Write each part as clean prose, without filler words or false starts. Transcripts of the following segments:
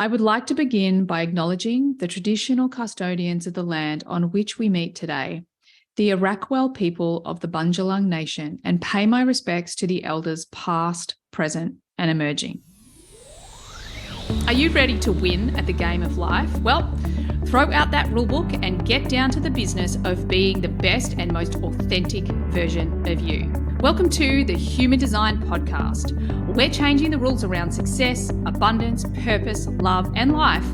I would like to begin by acknowledging the traditional custodians of the land on which we meet today, the Arakwal people of the Bundjalung Nation, and pay my respects to the elders past, present, and emerging. Are you ready to win at the game of life? Well, throw out that rulebook and get down to the business of being the best and most authentic version of you. Welcome to the Human Design Podcast. We're changing the rules around success, abundance, purpose, love, and life,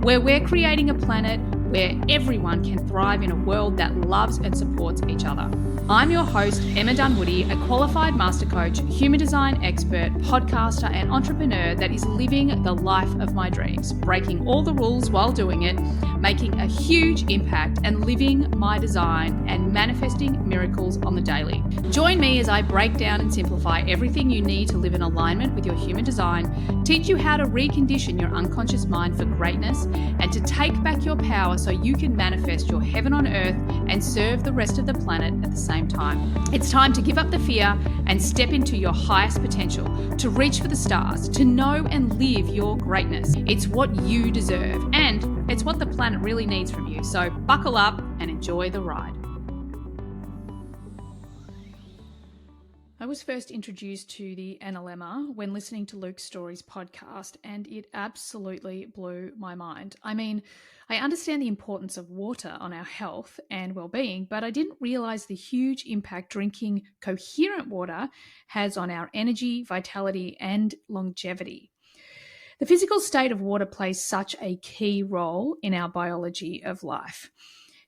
where we're creating a planet where everyone can thrive in a world that loves and supports each other. I'm your host, Emma Dunwoody, a qualified master coach, human design expert, podcaster, and entrepreneur that is living the life of my dreams, breaking all the rules while doing it, making a huge impact, and living my design and manifesting miracles on the daily. Join me as I break down and simplify everything you need to live in alignment with your human design, teach you how to recondition your unconscious mind for greatness, and to take back your power so you can manifest your heaven on earth and serve the rest of the planet at the same time. It's time to give up the fear and step into your highest potential, to reach for the stars, to know and live your greatness. It's what you deserve, and it's what the planet really needs from you. So buckle up and enjoy the ride. I was first introduced to the Analemma when listening to Luke's Stories podcast, and it absolutely blew my mind. I mean, I understand the importance of water on our health and well-being, but I didn't realize the huge impact drinking coherent water has on our energy, vitality, and longevity. The physical state of water plays such a key role in our biology of life.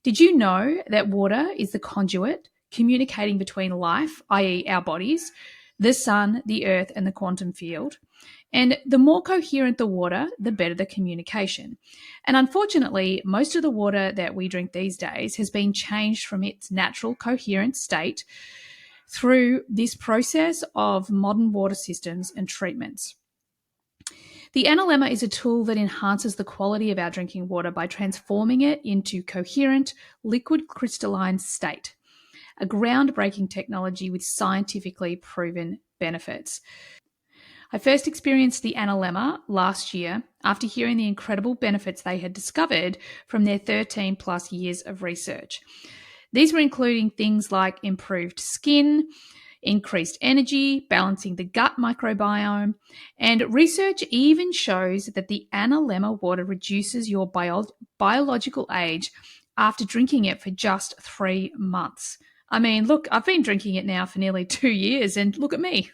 Did you know that water is the conduit communicating between life, i.e. our bodies, the sun, the earth, and the quantum field? And the more coherent the water, the better the communication. And unfortunately, most of the water that we drink these days has been changed from its natural coherent state through this process of modern water systems and treatments. The Analemma is a tool that enhances the quality of our drinking water by transforming it into coherent, liquid crystalline state, a groundbreaking technology with scientifically proven benefits. I first experienced the Analemma last year after hearing the incredible benefits they had discovered from their 13 plus years of research. These were including things like improved skin, increased energy, balancing the gut microbiome, and research even shows that the Analemma water reduces your biological age after drinking it for just 3 months. I mean, look, I've been drinking it now for nearly 2 years and look at me.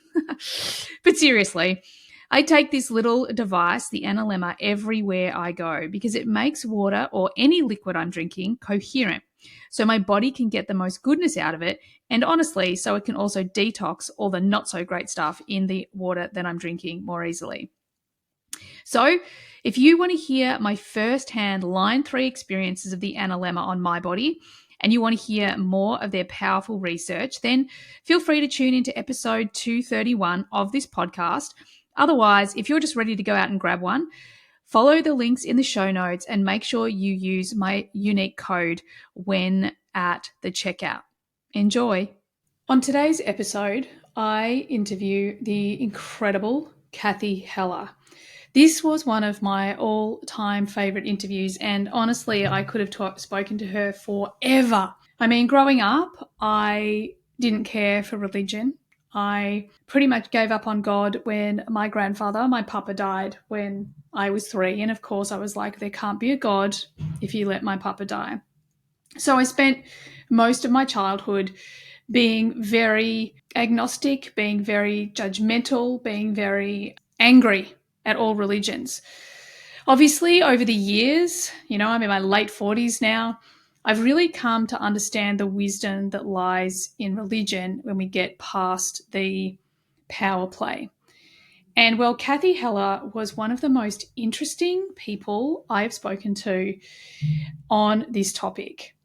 But seriously, I take this little device, the Analemma, everywhere I go because it makes water or any liquid I'm drinking coherent so my body can get the most goodness out of it, and honestly, so it can also detox all the not so great stuff in the water that I'm drinking more easily. So if you want to hear my first-hand line 3 experiences of the Analemma on my body, and you want to hear more of their powerful research, then feel free to tune into episode 231 of this podcast. Otherwise, if you're just ready to go out and grab one, follow the links in the show notes and make sure you use my unique code when at the checkout. Enjoy. On today's episode, I interview the incredible Cathy Heller. This was one of my all-time favorite interviews, and honestly, I could have spoken to her forever. I mean, growing up, I didn't care for religion. I pretty much gave up on God when my grandfather, my papa, died when I was 3. And of course, I was like, there can't be a God if you let my papa die. So I spent most of my childhood being very agnostic, being very judgmental, being very angry at all religions. Obviously, over the years, I'm in my late 40s now, I've really come to understand the wisdom that lies in religion when we get past the power play. And well, Cathy Heller was one of the most interesting people I have spoken to on this topic.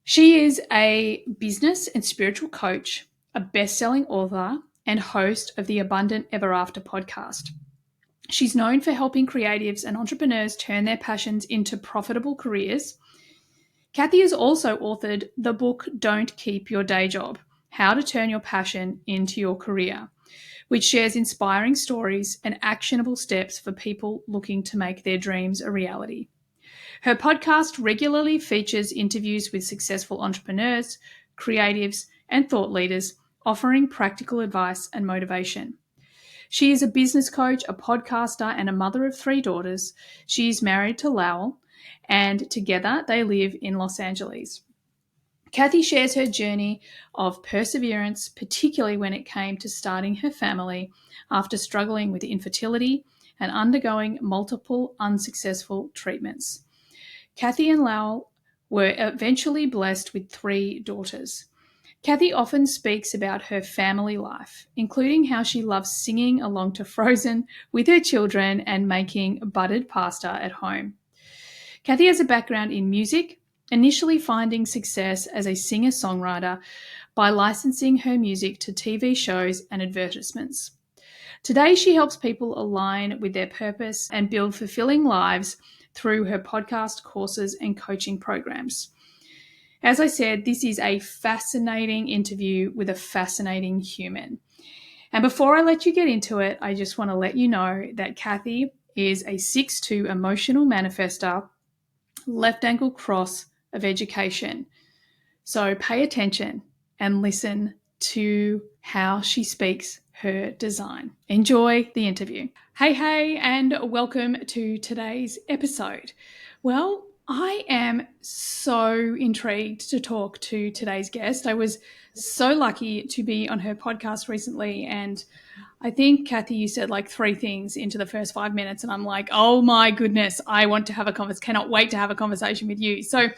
She is a business and spiritual coach, a best-selling author, and host of the Abundant Ever After podcast. She's known for helping creatives and entrepreneurs turn their passions into profitable careers. Cathy has also authored the book Don't Keep Your Day Job, How to Turn Your Passion into Your Career, which shares inspiring stories and actionable steps for people looking to make their dreams a reality. Her podcast regularly features interviews with successful entrepreneurs, creatives, and thought leaders, offering practical advice and motivation. She is a business coach, a podcaster, and a mother of 3 daughters. She is married to Lowell, and together they live in Los Angeles. Cathy shares her journey of perseverance, particularly when it came to starting her family after struggling with infertility and undergoing multiple unsuccessful treatments. Cathy and Lowell were eventually blessed with 3 daughters. Cathy often speaks about her family life, including how she loves singing along to Frozen with her children and making buttered pasta at home. Cathy has a background in music, initially finding success as a singer-songwriter by licensing her music to TV shows and advertisements. Today, she helps people align with their purpose and build fulfilling lives through her podcast, courses, and coaching programs. As I said, this is a fascinating interview with a fascinating human. And before I let you get into it, I just want to let you know that Cathy is a 6'2" emotional manifester, left ankle cross of education. So pay attention and listen to how she speaks her design. Enjoy the interview. Hey, and welcome to today's episode. Well, I am so intrigued to talk to today's guest. I was so lucky to be on her podcast recently, and I think, Cathy, you said like 3 things into the first 5 minutes, and I'm like, oh my goodness, I want to have a conversation, cannot wait to have a conversation with you. So,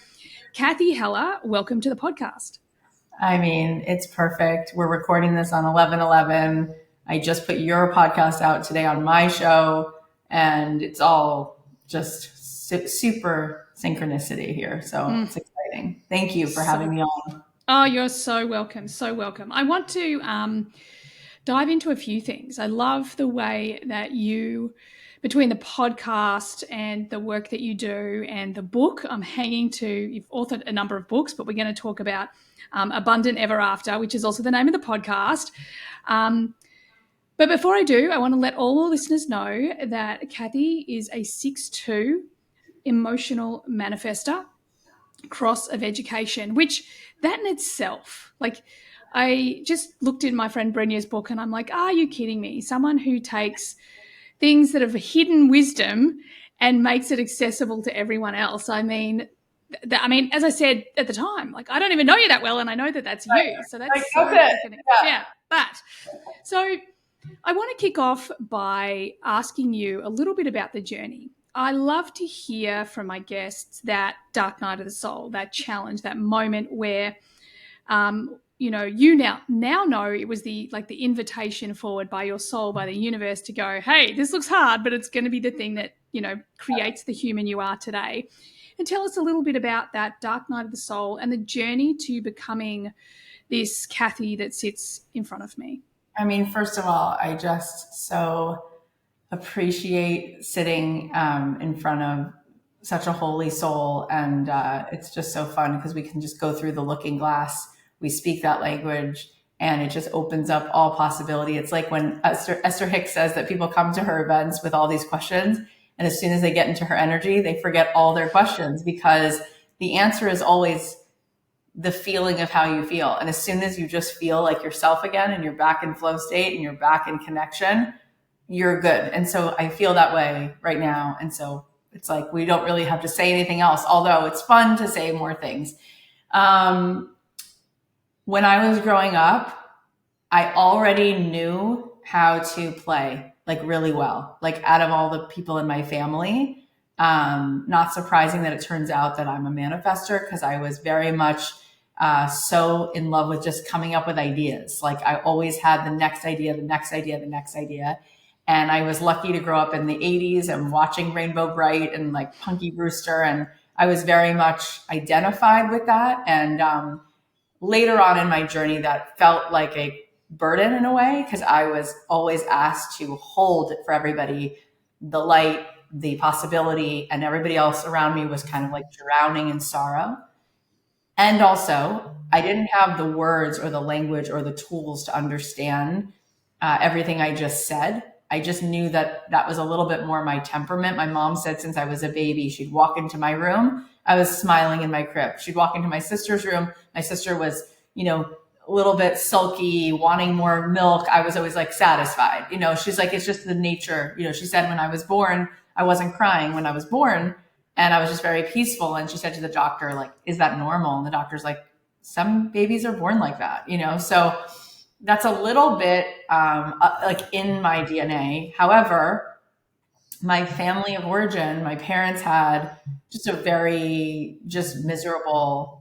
Cathy Heller, welcome to the podcast. I mean, it's perfect. We're recording this on 11/11. I just put your podcast out today on my show, and it's all just super synchronicity here. So it's exciting. Thank you for having me on. Oh, you're so welcome. So welcome. I want to dive into a few things. I love the way that you, between the podcast and the work that you do and the book I'm hanging to, you've authored a number of books, but we're going to talk about Abundant Ever After, which is also the name of the podcast. But before I do, I want to let all the listeners know that Cathy is a 6'2" emotional manifester, cross of education, which that in itself, like I just looked in my friend Brenya's book and I'm like, are you kidding me? Someone who takes things that have hidden wisdom and makes it accessible to everyone else. I mean, as I said at the time, like I don't even know you that well, and I know that that's you. So that's so fascinating. Yeah. But so I want to kick off by asking you a little bit about the journey. I love to hear from my guests that dark night of the soul, that challenge, that moment where, you now know it was the invitation forward by your soul, by the universe to go, hey, this looks hard, but it's going to be the thing that, creates the human you are today. And tell us a little bit about that dark night of the soul and the journey to becoming this Cathy that sits in front of me. I mean, first of all, I just so appreciate sitting in front of such a holy soul. And it's just so fun because we can just go through the looking glass. We speak that language and it just opens up all possibility. It's like when Esther Hicks says that people come to her events with all these questions. And as soon as they get into her energy, they forget all their questions because the answer is always the feeling of how you feel. And as soon as you just feel like yourself again and you're back in flow state and you're back in connection, you're good. And so I feel that way right now. And so it's like, we don't really have to say anything else, although it's fun to say more things. When I was growing up, I already knew how to play like really well, like out of all the people in my family. Not surprising that it turns out that I'm a manifester because I was very much so in love with just coming up with ideas. Like I always had the next idea, the next idea, the next idea. And I was lucky to grow up in the 80s and watching Rainbow Bright and like Punky Brewster. And I was very much identified with that. And later on in my journey, that felt like a burden in a way because I was always asked to hold for everybody the light, the possibility, and everybody else around me was kind of like drowning in sorrow. And also, I didn't have the words or the language or the tools to understand everything I just said. I just knew that that was a little bit more my temperament. My mom said since I was a baby, she'd walk into my room, I was smiling in my crib. She'd walk into my sister's room. My sister was, a little bit sulky, wanting more milk. I was always like satisfied. She's like, it's just the nature. She said when I was born, I wasn't crying when I was born, and I was just very peaceful. And she said to the doctor, like, is that normal? And the doctor's like, some babies are born like that, So that's a little bit like in my DNA. However, my family of origin, my parents had just a very just miserable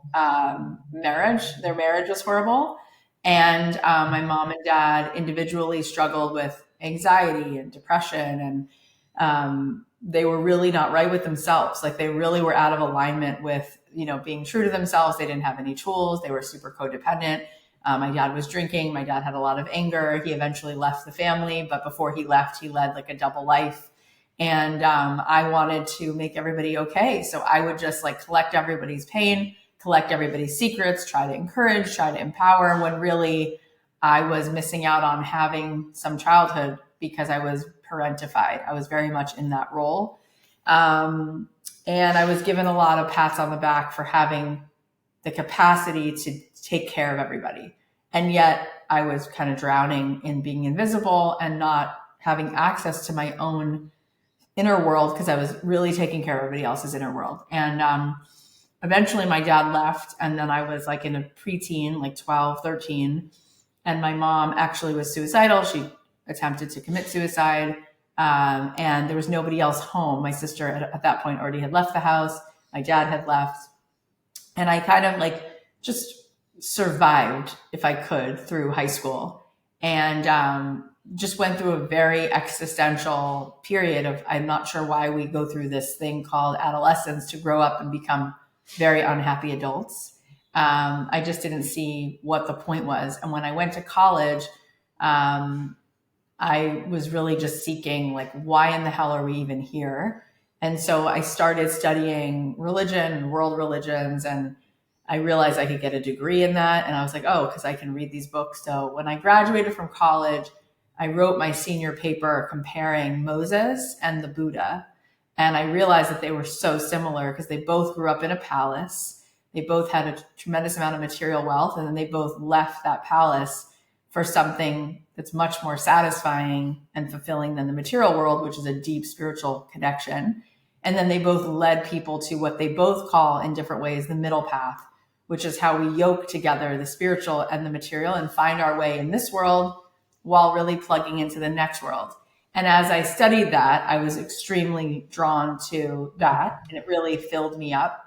marriage. Their marriage was horrible. And my mom and dad individually struggled with anxiety and depression. And they were really not right with themselves. Like they really were out of alignment with, being true to themselves. They didn't have any tools. They were super codependent. My dad was drinking. My dad had a lot of anger. He eventually left the family, but before he left, he led like a double life. And I wanted to make everybody okay. So I would just like collect everybody's pain, collect everybody's secrets, try to encourage, try to empower, when really I was missing out on having some childhood because I was parentified. I was very much in that role. And I was given a lot of pats on the back for having the capacity to take care of everybody. And yet I was kind of drowning in being invisible and not having access to my own inner world because I was really taking care of everybody else's inner world. And eventually my dad left, and then I was like in a preteen, like 12, 13. And my mom actually was suicidal. She attempted to commit suicide. And there was nobody else home. My sister at that point already had left the house. My dad had left. And I kind of like just survived, if I could, through high school. And just went through a very existential period of, I'm not sure why we go through this thing called adolescence to grow up and become very unhappy adults. I just didn't see what the point was. And when I went to college, I was really just seeking, like, why in the hell are we even here? And so I started studying religion and world religions, and I realized I could get a degree in that. And I was like, oh, because I can read these books. So when I graduated from college, I wrote my senior paper comparing Moses and the Buddha. And I realized that they were so similar because they both grew up in a palace. They both had a tremendous amount of material wealth. And then they both left that palace for something that's much more satisfying and fulfilling than the material world, which is a deep spiritual connection. And then they both led people to what they both call in different ways the middle path, which is how we yoke together the spiritual and the material and find our way in this world while really plugging into the next world. And as I studied that, I was extremely drawn to that, and it really filled me up.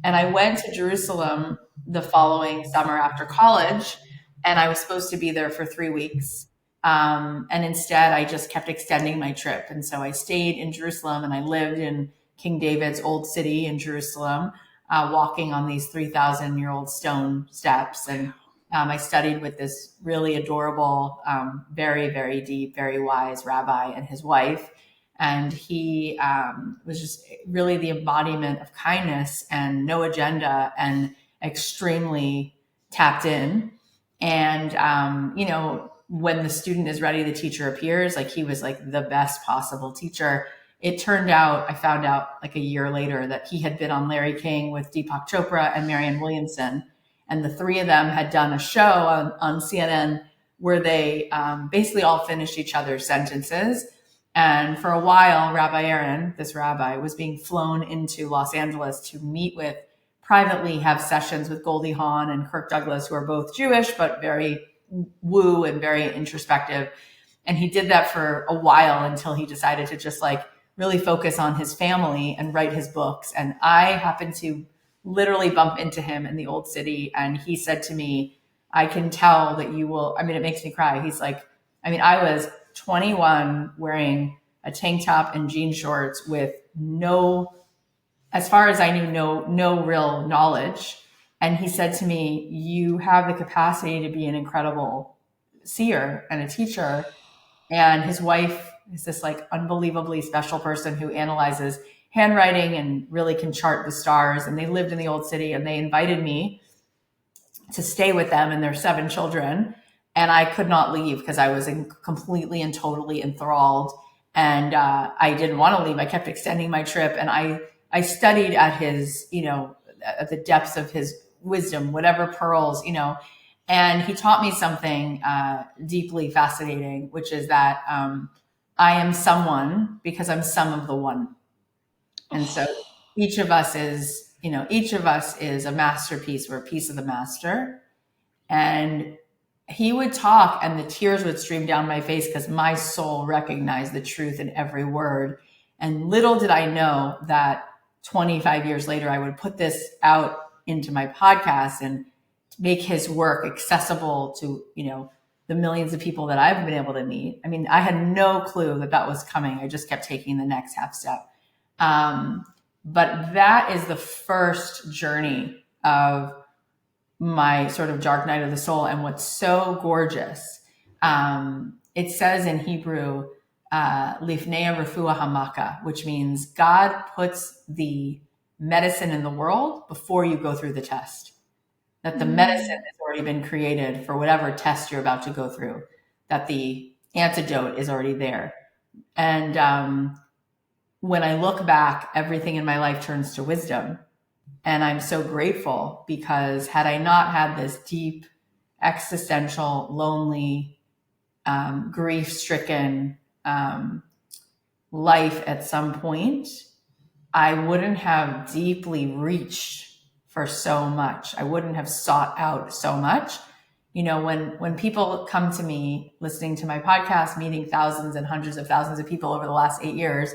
And I went to Jerusalem the following summer after college, and I was supposed to be there for 3 weeks. And instead, I just kept extending my trip. And so I stayed in Jerusalem, and I lived in King David's old city in Jerusalem, walking on these 3,000-year-old stone steps. And I studied with this really adorable, very, very deep, very wise rabbi and his wife. And he was just really the embodiment of kindness and no agenda and extremely tapped in. And, when the student is ready, the teacher appears. Like, he was like the best possible teacher. It turned out, I found out like a year later, that he had been on Larry King with Deepak Chopra and Marianne Williamson. And the three of them had done a show on CNN where they basically all finished each other's sentences. And for a while, Rabbi Aaron, this rabbi, was being flown into Los Angeles to meet with, privately have sessions with Goldie Hawn and Kirk Douglas, who are both Jewish, but very woo and very introspective. And he did that for a while until he decided to just like really focus on his family and write his books. And I happened to literally bump into him in the old city. And he said to me, I can tell that you will, it makes me cry. He's like, I was 21 wearing a tank top and jean shorts with no, as far as I knew, no real knowledge. And he said to me, you have the capacity to be an incredible seer and a teacher. And his wife is this like unbelievably special person who analyzes handwriting and really can chart the stars. And they lived in the old city, and they invited me to stay with them and their 7 children. and I could not leave because I was completely and totally enthralled. And I didn't want to leave. I kept extending my trip, and I studied at his, at the depths of his wisdom, whatever pearls, and he taught me something deeply fascinating, which is that I am someone because I'm some of the one. And so each of us is, each of us is a masterpiece. We're a piece of the master. And he would talk and the tears would stream down my face because my soul recognized the truth in every word. And little did I know that 25 years later, I would put this out into my podcast and make his work accessible to, the millions of people that I've been able to meet. I mean, I had no clue that that was coming. I just kept taking the next half step. But that is the first journey of my sort of dark night of the soul. And what's so gorgeous, it says in Hebrew, Lifnei Refuah Hamaka, which means God puts the medicine in the world before you go through the test. That the medicine has already been created for whatever test you're about to go through, that the antidote is already there. And when I look back, everything in my life turns to wisdom. And I'm so grateful because had I not had this deep, existential, lonely, grief-stricken life at some point, I wouldn't have deeply reached for so much. I wouldn't have sought out so much. When people come to me listening to my podcast, meeting thousands and hundreds of thousands of people over the last 8 years,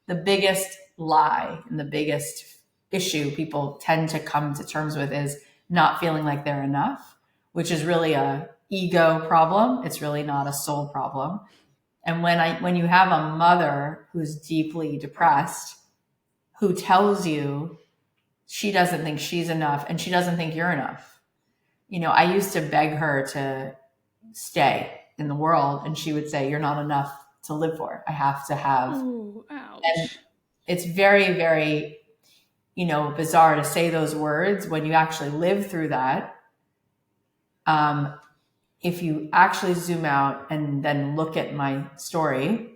the biggest lie and the biggest issue people tend to come to terms with is not feeling like they're enough, which is really a ego problem. It's really not a soul problem. And when you have a mother who's deeply depressed, who tells you she doesn't think she's enough and she doesn't think you're enough. I used to beg her to stay in the world, and she would say, "You're not enough to live for. I have to have." Ooh, ouch. And it's very, very, bizarre to say those words when you actually live through that. If you actually zoom out and then look at my story,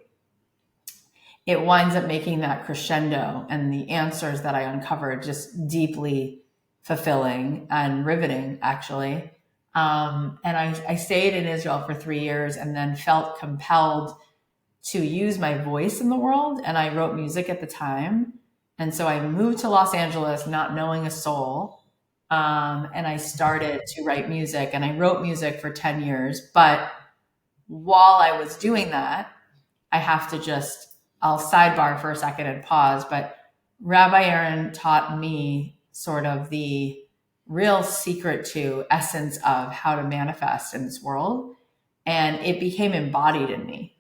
it winds up making that crescendo and the answers that I uncovered just deeply fulfilling and riveting, actually. And I stayed in Israel for 3 years and then felt compelled to use my voice in the world. And I wrote music at the time. And so I moved to Los Angeles not knowing a soul. And I started to write music, and I wrote music for 10 years. But while I was doing that, I have to I'll sidebar for a second and pause, but Rabbi Aaron taught me sort of the real secret to essence of how to manifest in this world. And it became embodied in me.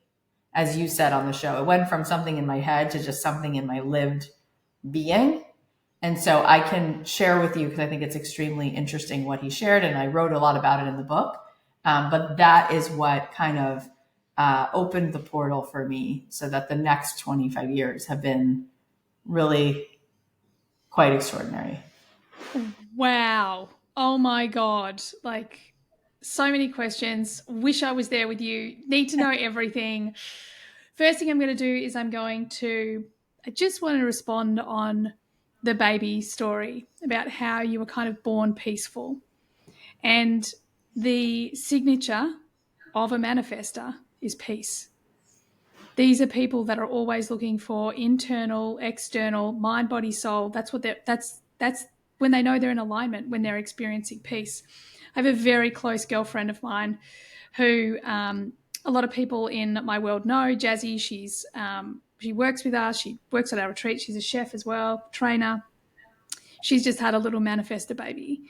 As you said on the show, it went from something in my head to just something in my lived being. And so I can share with you, because I think it's extremely interesting what he shared, and I wrote a lot about it in the book. But that is what kind of opened the portal for me, so that the next 25 years have been really quite extraordinary. Wow. Oh my God. Like, so many questions. Wish I was there with you. Need to know everything. First thing I'm going to do is I just want to respond on the baby story about how you were kind of born peaceful. And the signature of a manifester is peace. These are people that are always looking for internal, external, mind, body, soul. That's when they know they're in alignment, when they're experiencing peace. I have a very close girlfriend of mine who a lot of people in my world know, Jazzy. She works with us. She works at our retreat. She's a chef as well, trainer. She's just had a little manifester baby.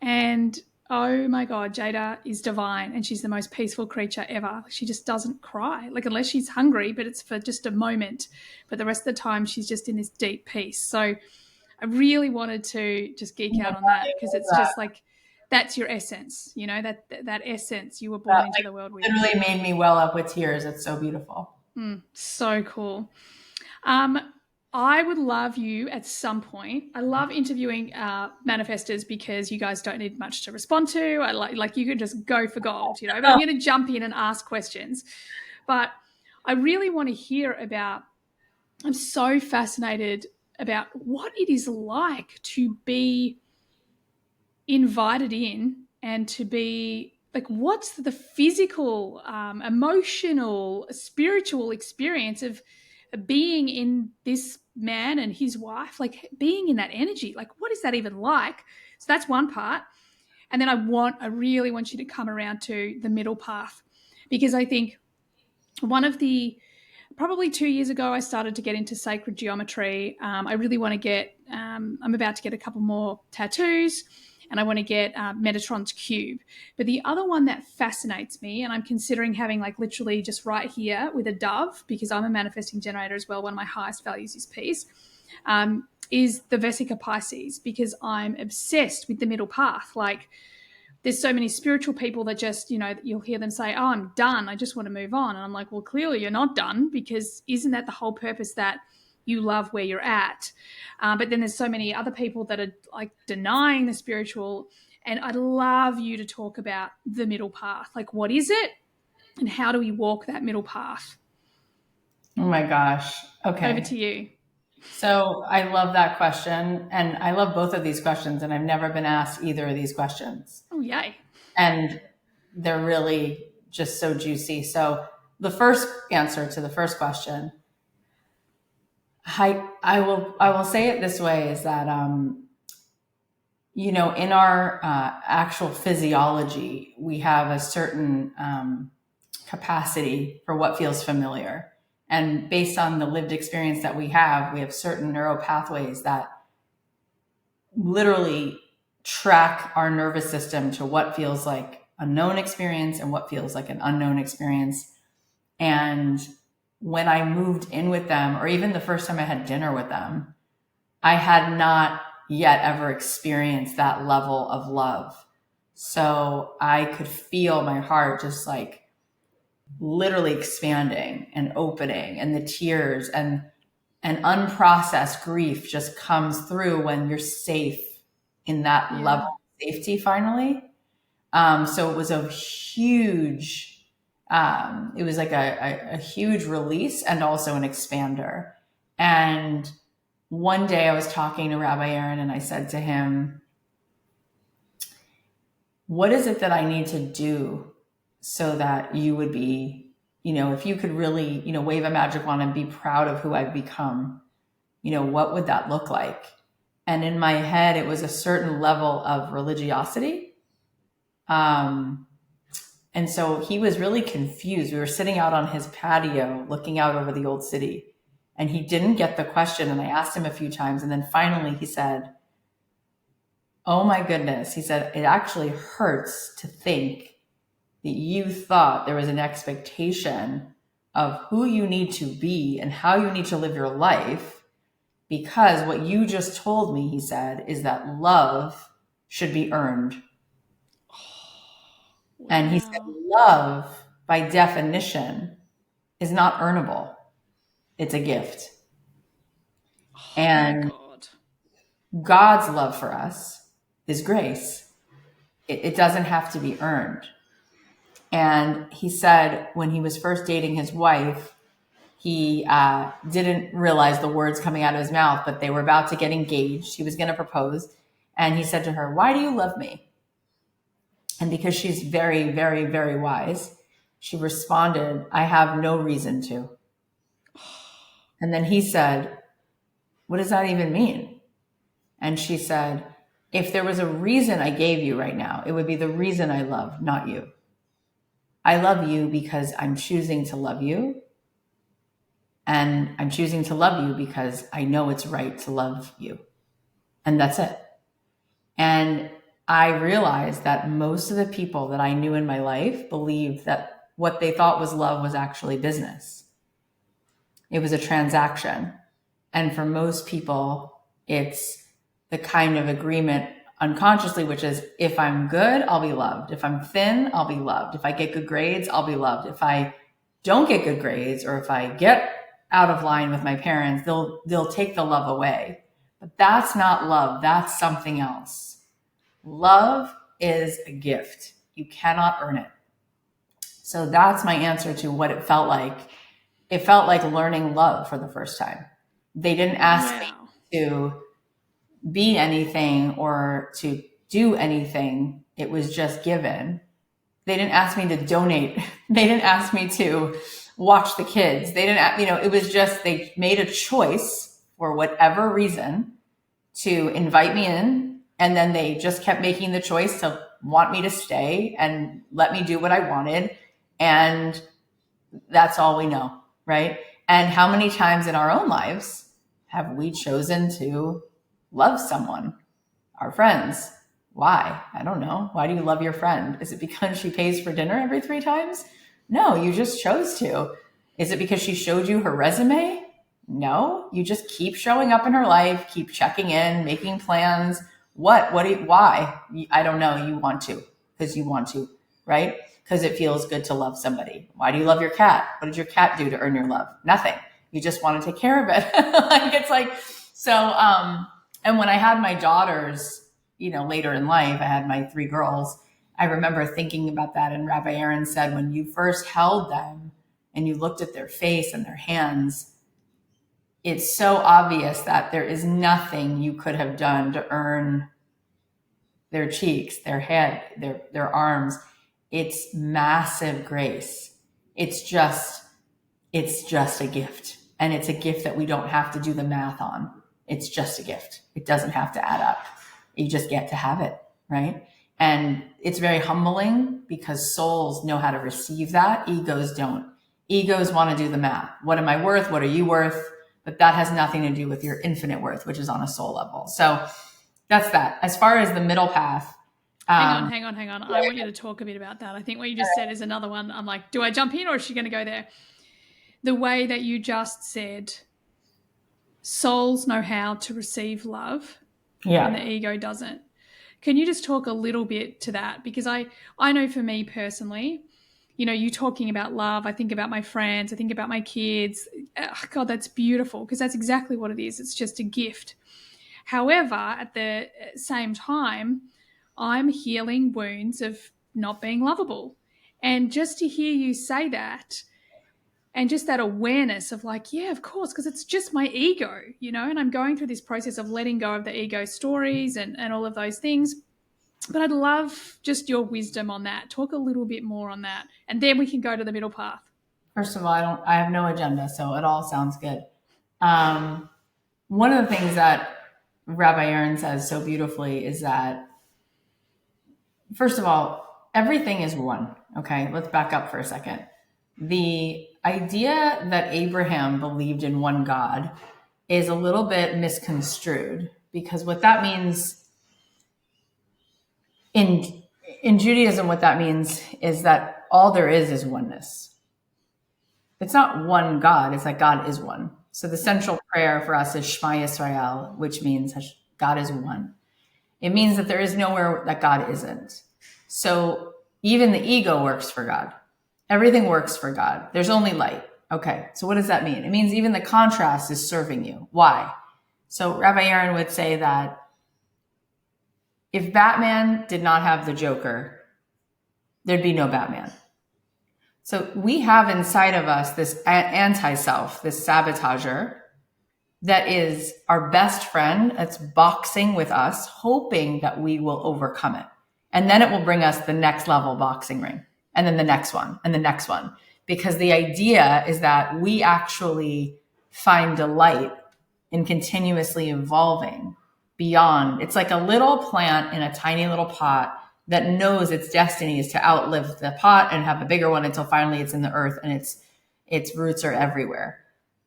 And oh my God, Jada is divine, and she's the most peaceful creature ever. She just doesn't cry, like unless she's hungry, but it's for just a moment. But the rest of the time, she's just in this deep peace. So I really wanted to just geek out on that, because it's just like, that's your essence, that essence you were born into the world with. It really made me well up with tears. It's so beautiful. So cool. I would love you at some point. I love interviewing manifestors because you guys don't need much to respond to. I like you can just go for gold, you know. But I'm going to jump in and ask questions. But I really want to hear about. I'm so fascinated about what it is like to be invited in and to be like, what's the physical, emotional, spiritual experience of being in this man and his wife, like being in that energy? Like, what is that even like? So that's one part. And then I really want you to come around to the middle path, because I think one of the probably 2 years ago, I started to get into sacred geometry. I really want to get, I'm about to get a couple more tattoos, and I want to get Metatron's cube. But the other one that fascinates me, and I'm considering having like literally just right here with a dove, because I'm a manifesting generator as well. One of my highest values is peace, is the Vesica Pisces, because I'm obsessed with the middle path. Like, there's so many spiritual people that just, you know, you'll hear them say, oh, I'm done, I just want to move on. And I'm like, well, clearly you're not done, because isn't that the whole purpose, that you love where you're at? But then there's so many other people that are like denying the spiritual. And I'd love you to talk about the middle path. Like, what is it and how do we walk that middle path? Oh my gosh. Okay. Over to you. So I love that question. And I love both of these questions. And I've never been asked either of these questions. Oh, yay. And they're really just so juicy. So the first answer to the first question, I will say it this way, is that, you know, in our actual physiology, we have a certain capacity for what feels familiar. And based on the lived experience that we have certain neural pathways that literally track our nervous system to what feels like a known experience and what feels like an unknown experience. And when I moved in with them, or even the first time I had dinner with them, I had not yet ever experienced that level of love. So I could feel my heart just like literally expanding and opening, and the tears and unprocessed grief just comes through when you're safe in that level of safety finally. So it was a huge, it was like a huge release and also an expander. And one day I was talking to Rabbi Aaron and I said to him, what is it that I need to do so that you would be, you know, if you could really, you know, wave a magic wand and be proud of who I've become, you know, what would that look like? And in my head, it was a certain level of religiosity. And so he was really confused. We were sitting out on his patio looking out over the old city, and he didn't get the question. And I asked him a few times, and then finally he said, oh my goodness. He said, it actually hurts to think that you thought there was an expectation of who you need to be and how you need to live your life, because what you just told me, he said, is that love should be earned. Wow. And he said, love by definition is not earnable. It's a gift. Oh, and God's love for us is grace. It doesn't have to be earned. And he said when he was first dating his wife, he didn't realize the words coming out of his mouth, but they were about to get engaged. He was going to propose. And he said to her, why do you love me? And because she's very, very, very wise, she responded, I have no reason to. And then he said, what does that even mean? And she said, if there was a reason I gave you right now, it would be the reason I love, not you. I love you because I'm choosing to love you. And I'm choosing to love you because I know it's right to love you. And that's it. And I realized that most of the people that I knew in my life believed that what they thought was love was actually business. It was a transaction. And for most people, it's the kind of agreement unconsciously, which is, if I'm good, I'll be loved. If I'm thin, I'll be loved. If I get good grades, I'll be loved. If I don't get good grades, or if I get out of line with my parents, they'll take the love away. But that's not love. That's something else. Love is a gift. You cannot earn it. So that's my answer to what it felt like. It felt like learning love for the first time. They didn't ask me to be anything or to do anything. It was just given. They didn't ask me to donate. They didn't ask me to watch the kids. They didn't, it was just, they made a choice for whatever reason to invite me in. And then they just kept making the choice to want me to stay and let me do what I wanted. And that's all we know, right? And how many times in our own lives have we chosen to love someone, our friends? Why? I don't know. Why do you love your friend? Is it because she pays for dinner every 3 times? No, you just chose to. Is it because she showed you her resume? No, you just keep showing up in her life, keep checking in, making plans. Why? I don't know. You want to, because you want to, right? Because it feels good to love somebody. Why do you love your cat? What did your cat do to earn your love? Nothing. You just want to take care of it. And when I had my daughters, later in life, I had my 3 girls. I remember thinking about that. And Rabbi Aaron said, when you first held them and you looked at their face and their hands, it's so obvious that there is nothing you could have done to earn their cheeks, their head, their arms. It's massive grace. It's just a gift. And it's a gift that we don't have to do the math on. It's just a gift. It doesn't have to add up. You just get to have it, right? And it's very humbling because souls know how to receive that. Egos don't. Egos want to do the math. What am I worth? What are you worth? But that has nothing to do with your infinite worth, which is on a soul level. So that's that. As far as the middle path. Hang on. I want you to talk a bit about that. I think what you just said is another one. I'm like, do I jump in or is she going to go there? The way that you just said, souls know how to receive love, and the ego doesn't. Can you just talk a little bit to that? Because I know for me personally, you talking about love, I think about my friends, I think about my kids. Oh, God, that's beautiful, because that's exactly what it is. It's just a gift. However, at the same time, I'm healing wounds of not being lovable. And just to hear you say that, and just that awareness of like, yeah, of course, because it's just my ego, and I'm going through this process of letting go of the ego stories and all of those things. But I'd love just your wisdom on that. Talk a little bit more on that. And then we can go to the middle path. First of all, I have no agenda, so it all sounds good. One of the things that Rabbi Aaron says so beautifully is that, first of all, everything is one. Okay, let's back up for a second. The idea that Abraham believed in one God is a little bit misconstrued, because what that means in Judaism, what that means is that all there is oneness. It's not one God, it's that God is one. So the central prayer for us is Shema Yisrael, which means God is one. It means that there is nowhere that God isn't. So even the ego works for God. Everything works for God. There's only light. Okay, so what does that mean? It means even the contrast is serving you. Why? So Rabbi Aaron would say that if Batman did not have the Joker, there'd be no Batman. So we have inside of us this anti-self, this sabotager that is our best friend. That's boxing with us, hoping that we will overcome it. And then it will bring us the next level boxing ring. And then the next one and the next one. Because the idea is that we actually find delight in continuously evolving beyond. It's like a little plant in a tiny little pot that knows its destiny is to outlive the pot and have a bigger one until finally it's in the earth and its roots are everywhere.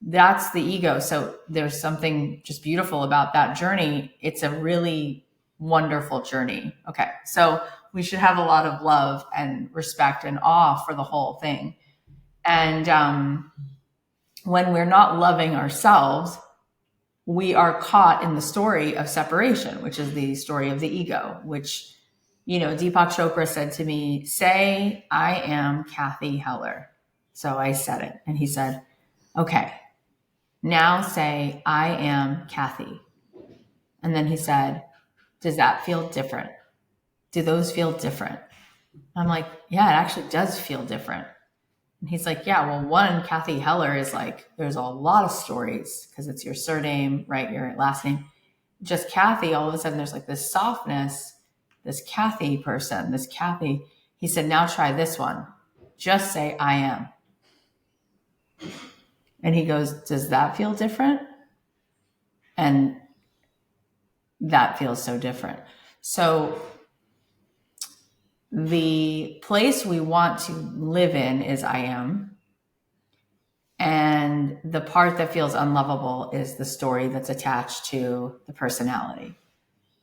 That's the ego. So there's something just beautiful about that journey. It's a really wonderful journey. Okay. So we should have a lot of love and respect and awe for the whole thing. And when we're not loving ourselves, we are caught in the story of separation, which is the story of the ego, which, Deepak Chopra said to me, say, I am Cathy Heller. So I said it. And he said, okay, Now say, I am Cathy. And then he said, does that feel different? Do those feel different? I'm like, yeah, it actually does feel different. And he's like, yeah, well, one, Cathy Heller is like, there's a lot of stories because it's your surname, right? Your last name. Just Cathy, all of a sudden there's like this softness, this Cathy person, this Cathy. He said, now try this one. Just say, I am. And he goes, does that feel different? And that feels so different. So the place we want to live in is I am. And the part that feels unlovable is the story that's attached to the personality.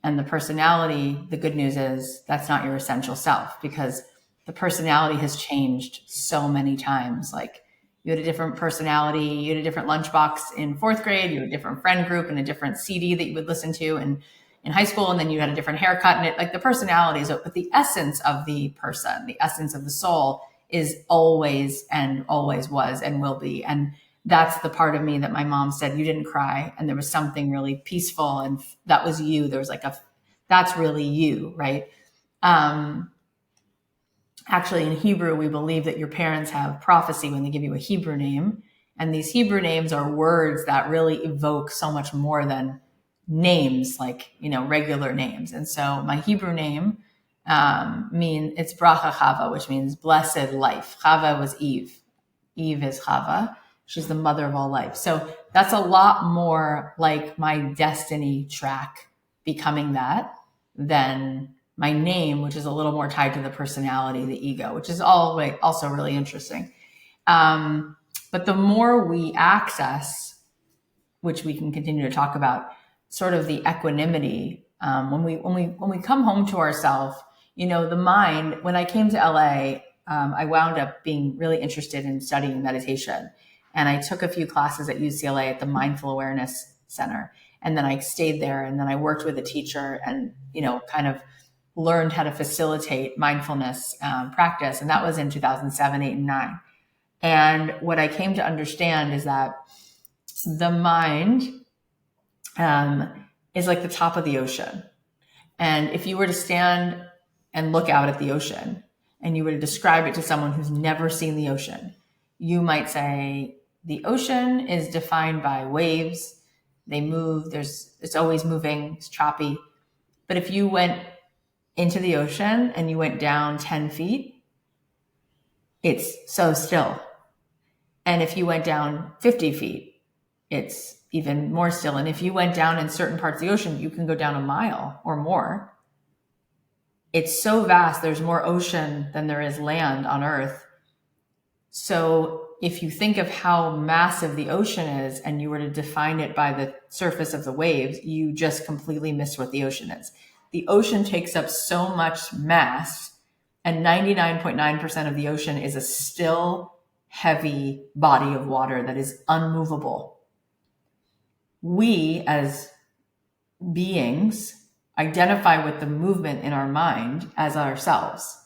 And the personality, the good news is that's not your essential self, because the personality has changed so many times. Like, you had a different personality, you had a different lunchbox in fourth grade, you had a different friend group and a different CD that you would listen to in high school, and then you had a different haircut, and it, like, the personality is, but the essence of the person, the essence of the soul is always and always was and will be. And that's the part of me that my mom said, you didn't cry. And there was something really peaceful. And that was you. There was like that's really you, right? Actually, in Hebrew, we believe that your parents have prophecy when they give you a Hebrew name. And these Hebrew names are words that really evoke so much more than names, like, regular names. And so my Hebrew name, it's Bracha Chava, which means blessed life. Chava was Eve. Eve is Chava. She's the mother of all life. So that's a lot more like my destiny track becoming that than my name, which is a little more tied to the personality, the ego, which is also really interesting. But the more we access, which we can continue to talk about, sort of the equanimity, when we come home to ourselves, the mind. When I came to LA, I wound up being really interested in studying meditation, and I took a few classes at UCLA at the Mindful Awareness Center, and then I stayed there, and then I worked with a teacher, and kind of learned how to facilitate mindfulness practice, and that was in 2007, 8, and 9. And what I came to understand is that the mind is like the top of the ocean. And if you were to stand and look out at the ocean and you were to describe it to someone who's never seen the ocean, you might say the ocean is defined by waves. They move. It's always moving. It's choppy. But if you went into the ocean and you went down 10 feet, it's so still. And if you went down 50 feet, it's even more still. And if you went down in certain parts of the ocean, you can go down a mile or more. It's so vast. There's more ocean than there is land on Earth. So if you think of how massive the ocean is and you were to define it by the surface of the waves, you just completely missed what the ocean is. The ocean takes up so much mass, and 99.9% of the ocean is a still, heavy body of water that is unmovable. We, as beings, identify with the movement in our mind as ourselves,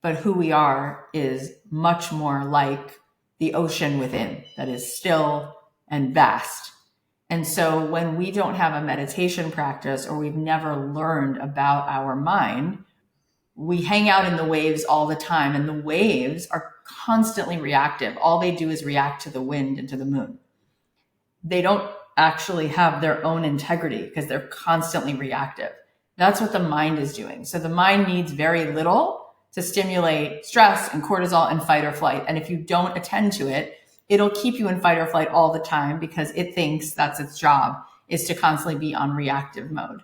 but who we are is much more like the ocean within, that is still and vast. And so when we don't have a meditation practice, or we've never learned about our mind, we hang out in the waves all the time, and the waves are constantly reactive. All they do is react to the wind and to the moon. They don't actually have their own integrity because they're constantly reactive. That's what the mind is doing. So the mind needs very little to stimulate stress and cortisol and fight or flight. And if you don't attend to it, it'll keep you in fight or flight all the time because it thinks that's its job, is to constantly be on reactive mode.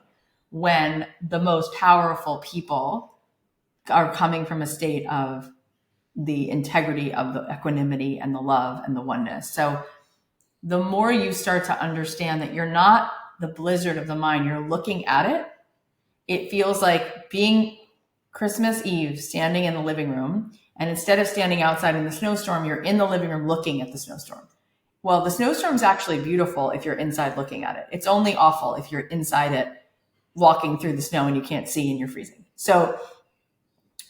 When the most powerful people are coming from a state of the integrity of the equanimity and the love and the oneness. So the more you start to understand that you're not the blizzard of the mind, you're looking at it, it feels like being Christmas Eve standing in the living room. And instead of standing outside in the snowstorm, you're in the living room looking at the snowstorm. Well, the snowstorm's actually beautiful if you're inside looking at it. It's only awful if you're inside it, walking through the snow and you can't see and you're freezing. So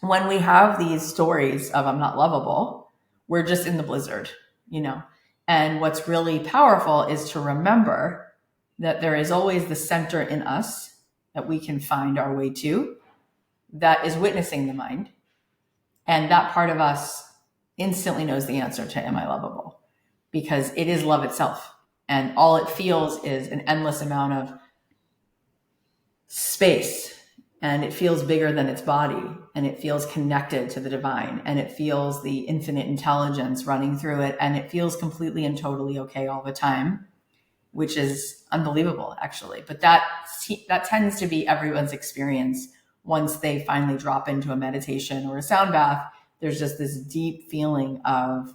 when we have these stories of I'm not lovable, we're just in the blizzard, And what's really powerful is to remember that there is always the center in us that we can find our way to that is witnessing the mind. And that part of us instantly knows the answer to am I lovable? Because it is love itself. And all it feels is an endless amount of space. And it feels bigger than its body. And it feels connected to the divine. And it feels the infinite intelligence running through it. And it feels completely and totally okay all the time, which is unbelievable, actually. But that tends to be everyone's experience. Once they finally drop into a meditation or a sound bath, there's just this deep feeling of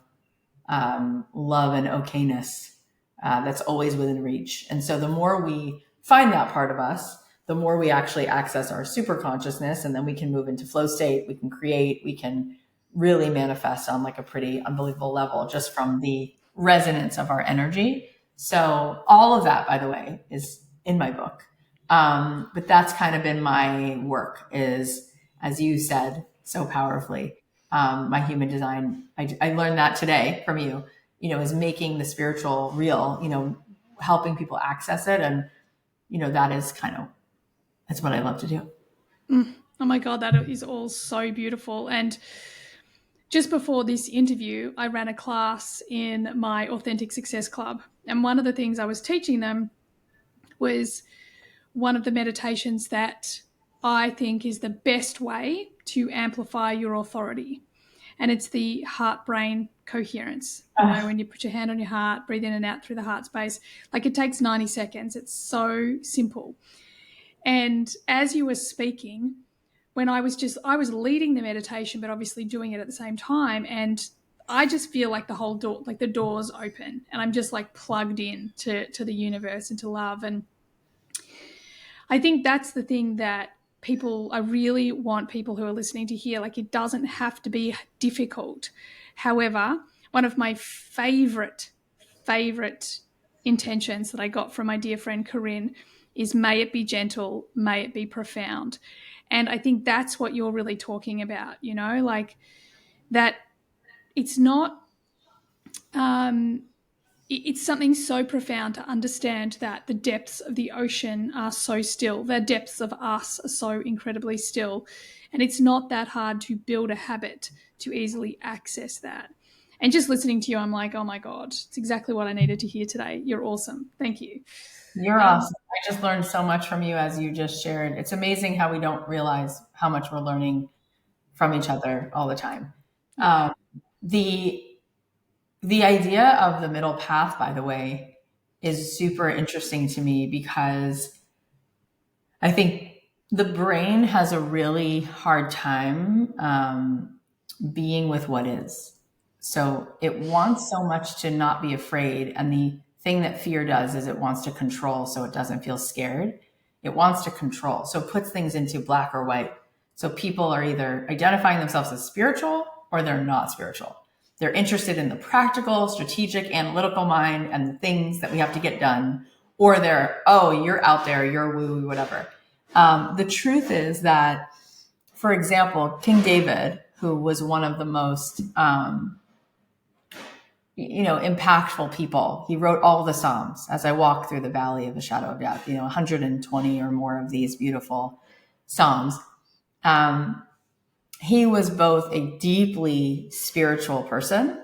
love and okayness that's always within reach. And so the more we find that part of us, the more we actually access our super consciousness, and then we can move into flow state, we can create, we can really manifest on like a pretty unbelievable level just from the resonance of our energy. So all of that, by the way, is in my book. But that's kind of been my work is, as you said so powerfully, my human design. I learned that today from you, is making the spiritual real, helping people access it. And, that's what I love to do. Oh my God, that is all so beautiful. And just before this interview, I ran a class in my Authentic Success Club. And one of the things I was teaching them was one of the meditations that I think is the best way to amplify your authority. And it's the heart-brain coherence. When you put your hand on your heart, breathe in and out through the heart space, like it takes 90 seconds. It's so simple. And as you were speaking, when I was leading the meditation, but obviously doing it at the same time. And I just feel like the whole door, like the doors open, and I'm just like plugged in to the universe and to love. And I think that's the thing that I really want people who are listening to hear. Like, it doesn't have to be difficult. However, one of my favorite intentions that I got from my dear friend Corinne is, may it be gentle, may it be profound. And I think that's what you're really talking about, like that it's not, it's something so profound to understand that the depths of the ocean are so still. The depths of us are so incredibly still. And it's not that hard to build a habit to easily access that. And just listening to you, I'm like, oh my God, it's exactly what I needed to hear today. You're awesome. Thank you. You're awesome. I just learned so much from you as you just shared. It's amazing how we don't realize how much we're learning from each other all the time. Yeah. The idea of the middle path, by the way, is super interesting to me because I think the brain has a really hard time being with what is. So it wants so much to not be afraid. And the thing that fear does is it wants to control so it doesn't feel scared. It wants to control. So it puts things into black or white. So people are either identifying themselves as spiritual or they're not spiritual. They're interested in the practical, strategic, analytical mind and the things that we have to get done. Or they're, oh, you're out there, you're woo, whatever. The truth is that, for example, King David, who was one of the most impactful people. He wrote all the Psalms. As I walk through the valley of the shadow of death, 120 or more of these beautiful Psalms. He was both a deeply spiritual person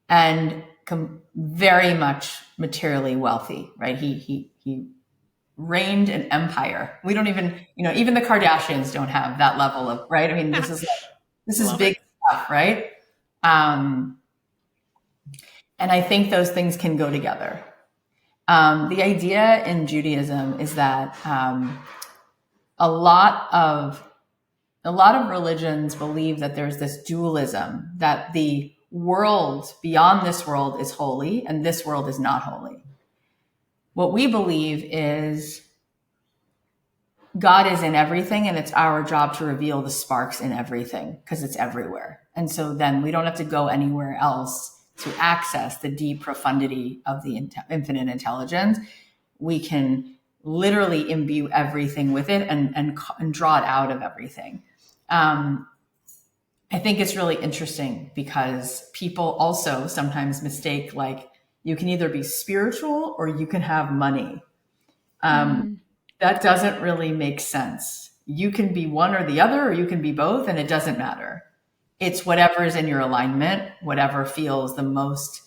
and very much materially wealthy, right? He reigned an empire. We don't even, even the Kardashians don't have that level of, right? I mean, this is big stuff, right? And I think those things can go together. The idea in Judaism is that a lot of religions believe that there's this dualism, that the world beyond this world is holy and this world is not holy. What we believe is God is in everything and it's our job to reveal the sparks in everything because it's everywhere. And so then we don't have to go anywhere else to access the deep profundity of the infinite intelligence. We can literally imbue everything with it and draw it out of everything. I think it's really interesting because people also sometimes mistake, like, you can either be spiritual or you can have money. That doesn't really make sense. You can be one or the other, or you can be both, and it doesn't matter. It's whatever is in your alignment, whatever feels the most.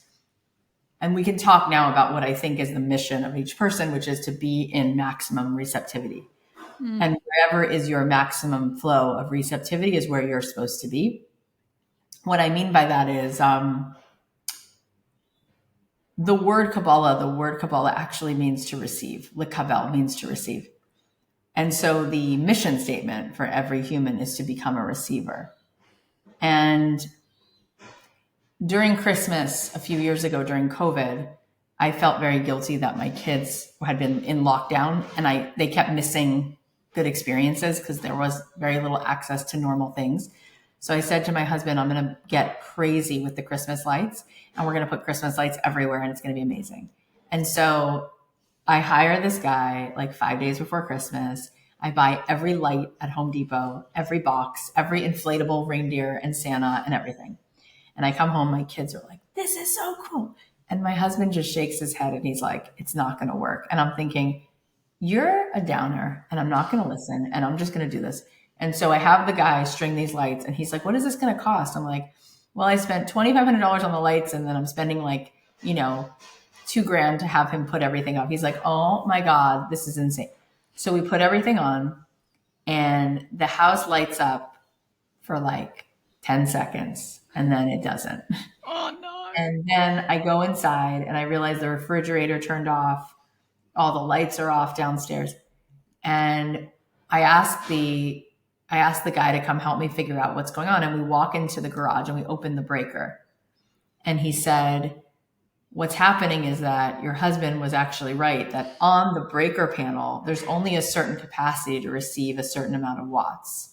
And we can talk now about what I think is the mission of each person, which is to be in maximum receptivity. And wherever is your maximum flow of receptivity is where you're supposed to be. What I mean by that is the word Kabbalah actually means to receive. Lekabel means to receive. And so the mission statement for every human is to become a receiver. And during Christmas, a few years ago during COVID, I felt very guilty that my kids had been in lockdown and they kept missing good experiences because there was very little access to normal things. So I said to my husband, I'm going to get crazy with the Christmas lights, and we're going to put Christmas lights everywhere, and it's going to be amazing. And so I hire this guy like 5 days before Christmas. I buy every light at Home Depot, every box, every inflatable reindeer and Santa and everything. And I come home, my kids are like, this is so cool. And my husband just shakes his head and he's like, it's not going to work. And I'm thinking, you're a downer and I'm not going to listen and I'm just going to do this. And so I have the guy string these lights and he's like, what is this going to cost? I'm like, well, I spent $2,500 on the lights and then I'm spending like, $2,000 to have him put everything up. He's like, oh my God, this is insane. So we put everything on and the house lights up for like 10 seconds and then it doesn't. Oh no. And then I go inside and I realize the refrigerator turned off. All the lights are off downstairs. And I asked the guy to come help me figure out what's going on. And we walk into the garage and we open the breaker. And he said, what's happening is that your husband was actually right, that on the breaker panel, there's only a certain capacity to receive a certain amount of watts.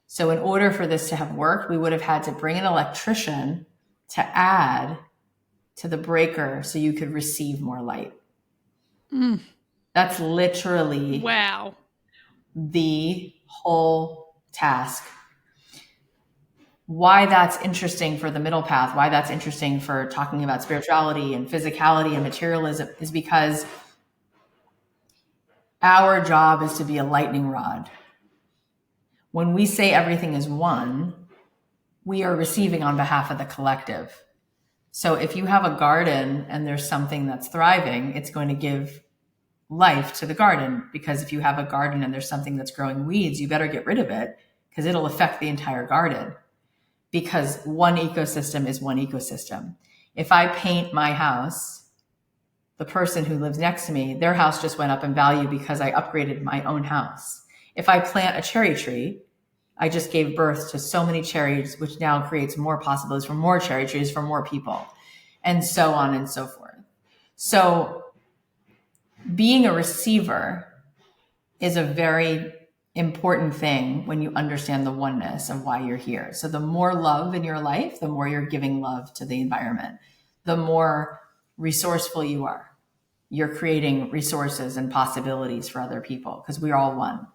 So in order for this to have worked, we would have had to bring an electrician to add to the breaker so you could receive more light. That's literally wow. The whole task. Why that's interesting for the middle path, why that's interesting for talking about spirituality and physicality and materialism is because our job is to be a lightning rod. When we say everything is one, we are receiving on behalf of the collective. So if you have a garden and there's something that's thriving, it's going to give life to the garden, because if you have a garden and there's something that's growing weeds, you better get rid of it because it'll affect the entire garden, because one ecosystem is one ecosystem. If I paint my house, the person who lives next to me, their house just went up in value because I upgraded my own house. If I plant a cherry tree, I just gave birth to so many cherries, which now creates more possibilities for more cherry trees for more people, and so on and so forth. So being a receiver is a very important thing when you understand the oneness of why you're here. So the more love in your life, the more you're giving love to the environment, the more resourceful you are. You're creating resources and possibilities for other people because we're all one.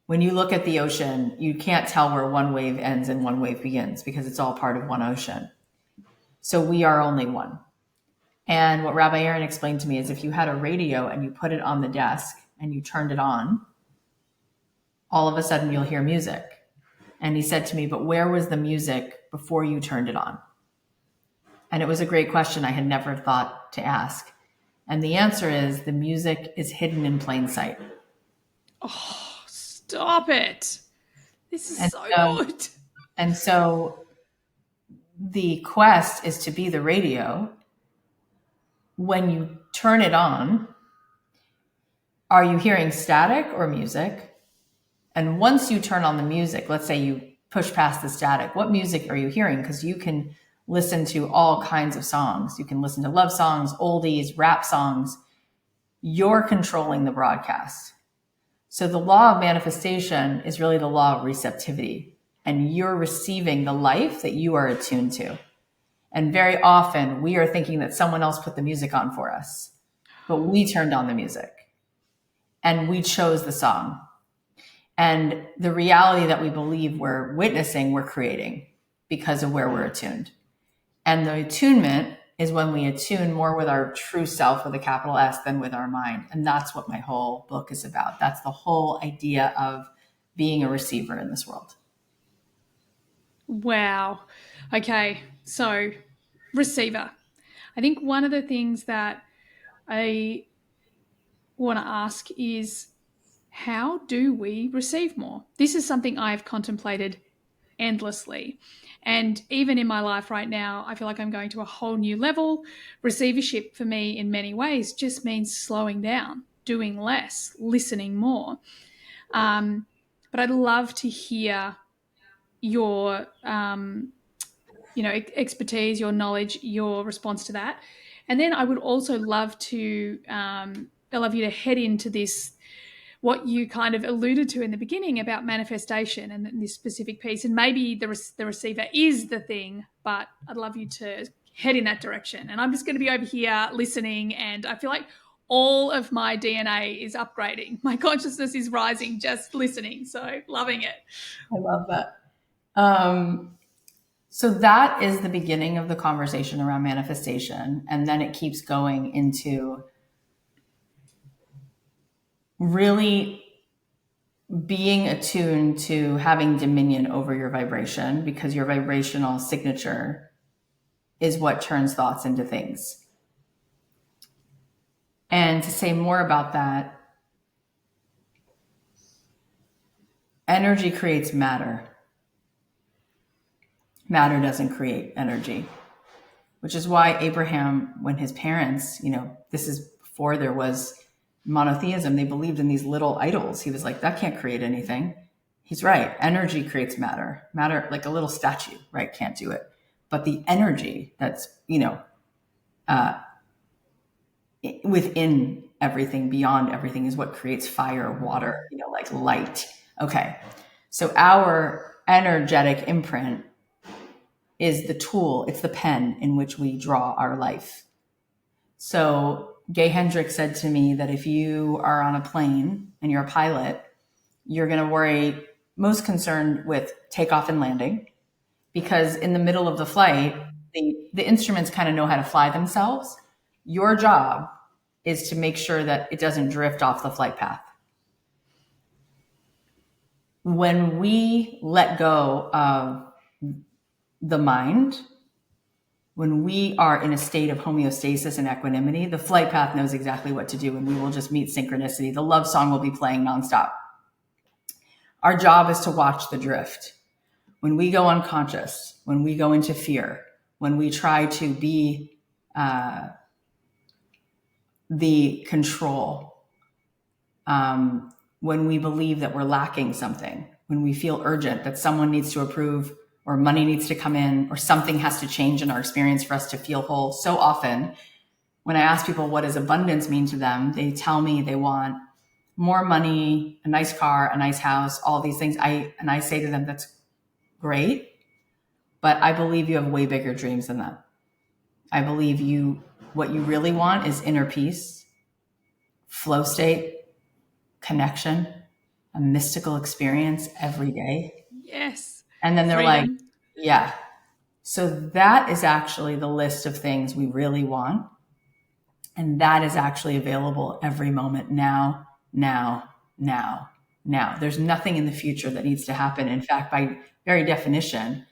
When you look at the ocean, you can't tell where one wave ends and one wave begins because it's all part of one ocean. So we are only one. And what Rabbi Aaron explained to me is if you had a radio and you put it on the desk and you turned it on, all of a sudden you'll hear music. And he said to me, but where was the music before you turned it on? And it was a great question I had never thought to ask. And the answer is the music is hidden in plain sight. Oh, stop it. This is so good. And so the quest is to be the radio. When you turn it on, are you hearing static or music? And once you turn on the music, let's say you push past the static, what music are you hearing? Because you can listen to all kinds of songs. You can listen to love songs, oldies, rap songs. You're controlling the broadcast. So the law of manifestation is really the law of receptivity. And you're receiving the life that you are attuned to. And very often we are thinking that someone else put the music on for us, but we turned on the music and we chose the song. And the reality that we believe we're witnessing, we're creating because of where we're attuned. And the attunement is when we attune more with our true self with a capital S than with our mind. And that's what my whole book is about. That's the whole idea of being a receiver in this world. Wow. Okay. So, receiver. I think one of the things that I want to ask is, how do we receive more? This is something I've contemplated endlessly. And even in my life right now, I feel like I'm going to a whole new level. Receivership for me, in many ways, just means slowing down, doing less, listening more. But I'd love to hear your expertise, your knowledge, your response to that. And then I would also love to allow you to head into this, what you kind of alluded to in the beginning about manifestation and this specific piece. And maybe the receiver is the thing, but I'd love you to head in that direction. And I'm just going to be over here listening, and I feel like all of my DNA is upgrading. My consciousness is rising just listening. So loving it. I love that. So that is the beginning of the conversation around manifestation. And then it keeps going into really being attuned to having dominion over your vibration, because your vibrational signature is what turns thoughts into things. And to say more about that, energy creates matter. Matter doesn't create energy, which is why Abraham, when his parents, this is before there was monotheism, they believed in these little idols. He was like, that can't create anything. He's right. Energy creates matter. Matter, like a little statue, right? Can't do it. But the energy that's, within everything, beyond everything, is what creates fire, water, like light. Okay. So our energetic imprint is the tool, it's the pen in which we draw our life. So Gay Hendricks said to me that if you are on a plane and you're a pilot, you're going to worry, most concerned with takeoff and landing, because in the middle of the flight, the instruments kind of know how to fly themselves. Your job is to make sure that it doesn't drift off the flight path. When we let go of the mind, when we are in a state of homeostasis and equanimity, the flight path knows exactly what to do, and we will just meet synchronicity. The love song will be playing nonstop. Our job is to watch the drift. When we go unconscious, when we go into fear, when we try to be the control, when we believe that we're lacking something, when we feel urgent that someone needs to approve, or money needs to come in, or something has to change in our experience for us to feel whole. So often, when I ask people what does abundance mean to them, they tell me they want more money, a nice car, a nice house, all these things. And I say to them, that's great, but I believe you have way bigger dreams than that. I believe what you really want is inner peace, flow state, connection, a mystical experience every day. Yes. And then they're Freedom. like, yeah. So that is actually the list of things we really want. And that is actually available every moment, now. There's nothing in the future that needs to happen. In fact, by very definition,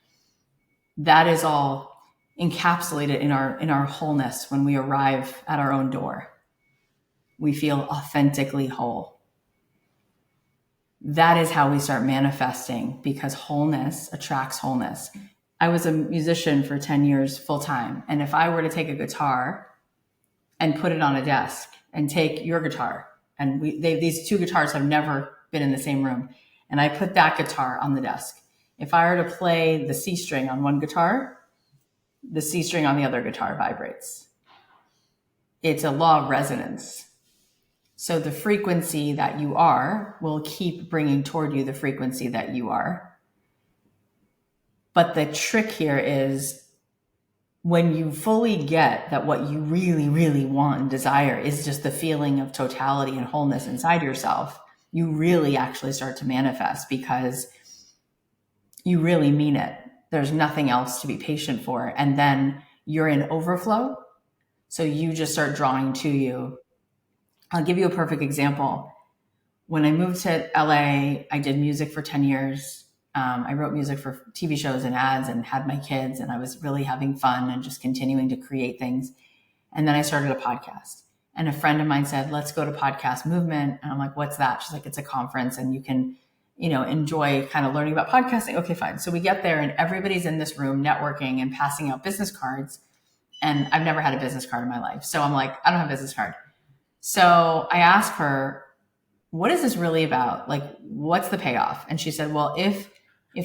that is all encapsulated in our wholeness. When we arrive at our own door, we feel authentically whole. That is how we start manifesting, because wholeness attracts wholeness. I was a musician for 10 years full time. And if I were to take a guitar and put it on a desk, and take your guitar, and these two guitars have never been in the same room, and I put that guitar on the desk. If I were to play the C string on one guitar, the C string on the other guitar vibrates. It's a law of resonance. So the frequency that you are will keep bringing toward you the frequency that you are. But the trick here is, when you fully get that what you really, really want and desire is just the feeling of totality and wholeness inside yourself, you really actually start to manifest because you really mean it. There's nothing else to be patient for. And then you're in overflow. So you just start drawing to you. I'll give you a perfect example. When I moved to LA, I did music for 10 years. I wrote music for TV shows and ads and had my kids, and I was really having fun and just continuing to create things. And then I started a podcast, and a friend of mine said, let's go to Podcast Movement. And I'm like, what's that? She's like, it's a conference and you can, enjoy kind of learning about podcasting. Okay, fine. So we get there and everybody's in this room networking and passing out business cards. And I've never had a business card in my life. So I'm like, I don't have a business card. So I asked her, what is this really about? Like, what's the payoff? And she said, well, if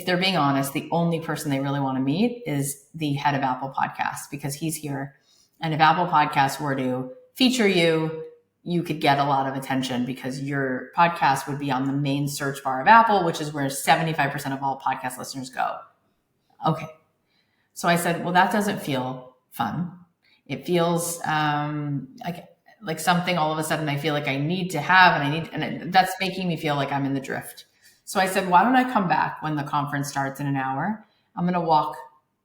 they're being honest, the only person they really want to meet is the head of Apple Podcasts because he's here. And if Apple Podcasts were to feature you, you could get a lot of attention because your podcast would be on the main search bar of Apple, which is where 75% of all podcast listeners go. Okay. So I said, well, that doesn't feel fun. It feels like something all of a sudden I feel like I need to have, and that's making me feel like I'm in the drift. So I said, why don't I come back when the conference starts in an hour? I'm going to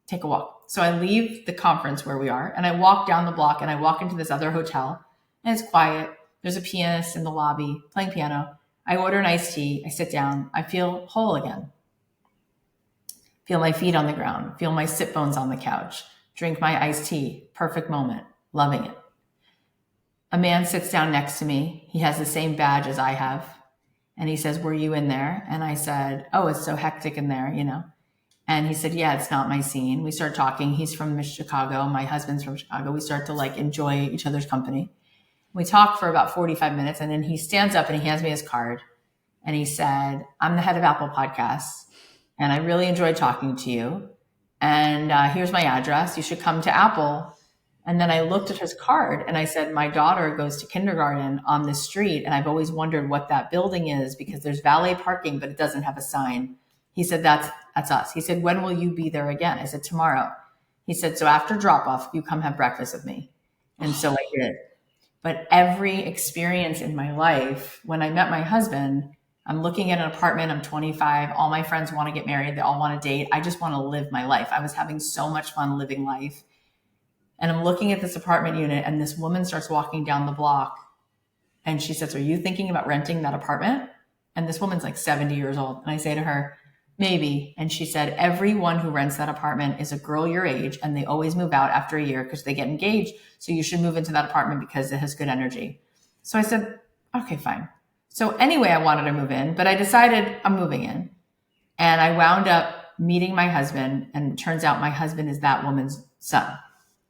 take a walk. So I leave the conference where we are and I walk down the block and I walk into this other hotel and it's quiet. There's a pianist in the lobby playing piano. I order an iced tea. I sit down. I feel whole again. Feel my feet on the ground. Feel my sit bones on the couch. Drink my iced tea. Perfect moment. Loving it. A man sits down next to me. He has the same badge as I have. And he says, were you in there? And I said, oh, it's so hectic in there, And he said, yeah, it's not my scene. We start talking. He's from Chicago. My husband's from Chicago. We start to enjoy each other's company. We talk for about 45 minutes. And then he stands up and he hands me his card. And he said, I'm the head of Apple Podcasts. And I really enjoyed talking to you. And here's my address. You should come to Apple. And then I looked at his card and I said, my daughter goes to kindergarten on this street. And I've always wondered what that building is because there's valet parking, but it doesn't have a sign. He said, that's us. He said, when will you be there again? I said, tomorrow. He said, so after drop off, you come have breakfast with me. And so I did. But every experience in my life, when I met my husband, I'm looking at an apartment. I'm 25. All my friends want to get married. They all want to date. I just want to live my life. I was having so much fun living life. And I'm looking at this apartment unit and this woman starts walking down the block and she says, are you thinking about renting that apartment? And this woman's 70 years old. And I say to her, maybe. And she said, everyone who rents that apartment is a girl your age and they always move out after a year because they get engaged. So you should move into that apartment because it has good energy. So I said, okay, fine. So anyway, I wanted to move in, but I decided I'm moving in. And I wound up meeting my husband. And it turns out my husband is that woman's son.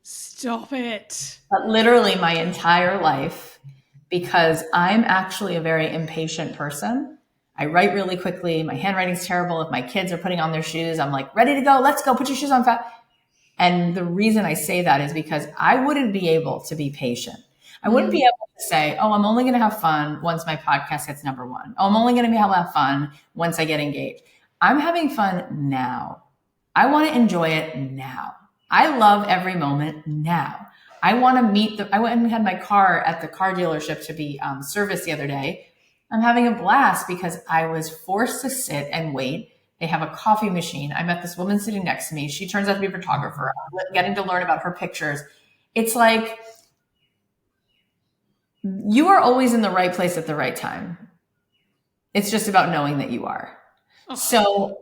Stop it. But literally my entire life, because I'm actually a very impatient person. I write really quickly. My handwriting's terrible. If my kids are putting on their shoes, I'm ready to go. Let's go. Put your shoes on fast. And the reason I say that is because I wouldn't be able to be patient. I wouldn't be able to say, oh, I'm only going to have fun once my podcast gets number one. Oh, I'm only going to be able to have fun once I get engaged. I'm having fun now. I want to enjoy it now. I love every moment now. I want to I went and had my car at the car dealership to be serviced the other day. I'm having a blast because I was forced to sit and wait. They have a coffee machine. I met this woman sitting next to me. She turns out to be a photographer. I'm getting to learn about her pictures. It's like you are always in the right place at the right time. It's just about knowing that you are. Oh. So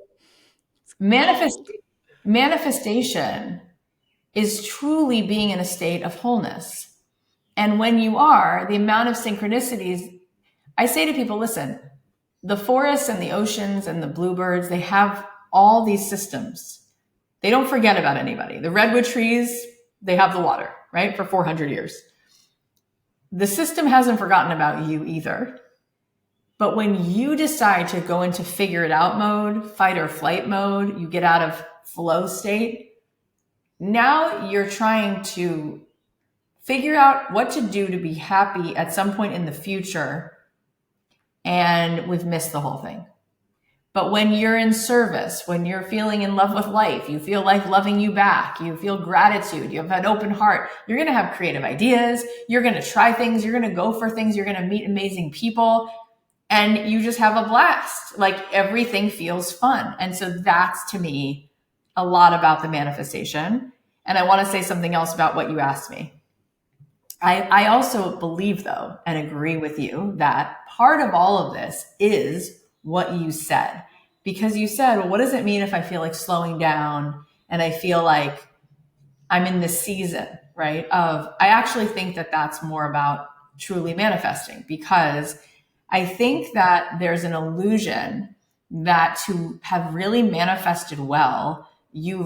manifestation is truly being in a state of wholeness. And when you are, the amount of synchronicities, I say to people, listen, the forests and the oceans and the bluebirds, they have all these systems. They don't forget about anybody. The redwood trees, they have the water, right? For 400 years. The system hasn't forgotten about you either. But when you decide to go into figure it out mode, fight or flight mode, you get out of flow state. Now you're trying to figure out what to do to be happy at some point in the future. And we've missed the whole thing. But when you're in service, when you're feeling in love with life, you feel life loving you back, you feel gratitude, you have an open heart, you're going to have creative ideas, you're going to try things, you're going to go for things, you're going to meet amazing people. and you just have a blast. Like everything feels fun. And so that's to me a lot about the manifestation. And I want to say something else about what you asked me. I also believe, though, and agree with you that part of all of this is what you said. Because you said, well, what does it mean if I feel like slowing down and I feel like I'm in this season, right? I actually think that that's more about truly manifesting, because I think that there's an illusion that to have really manifested well, you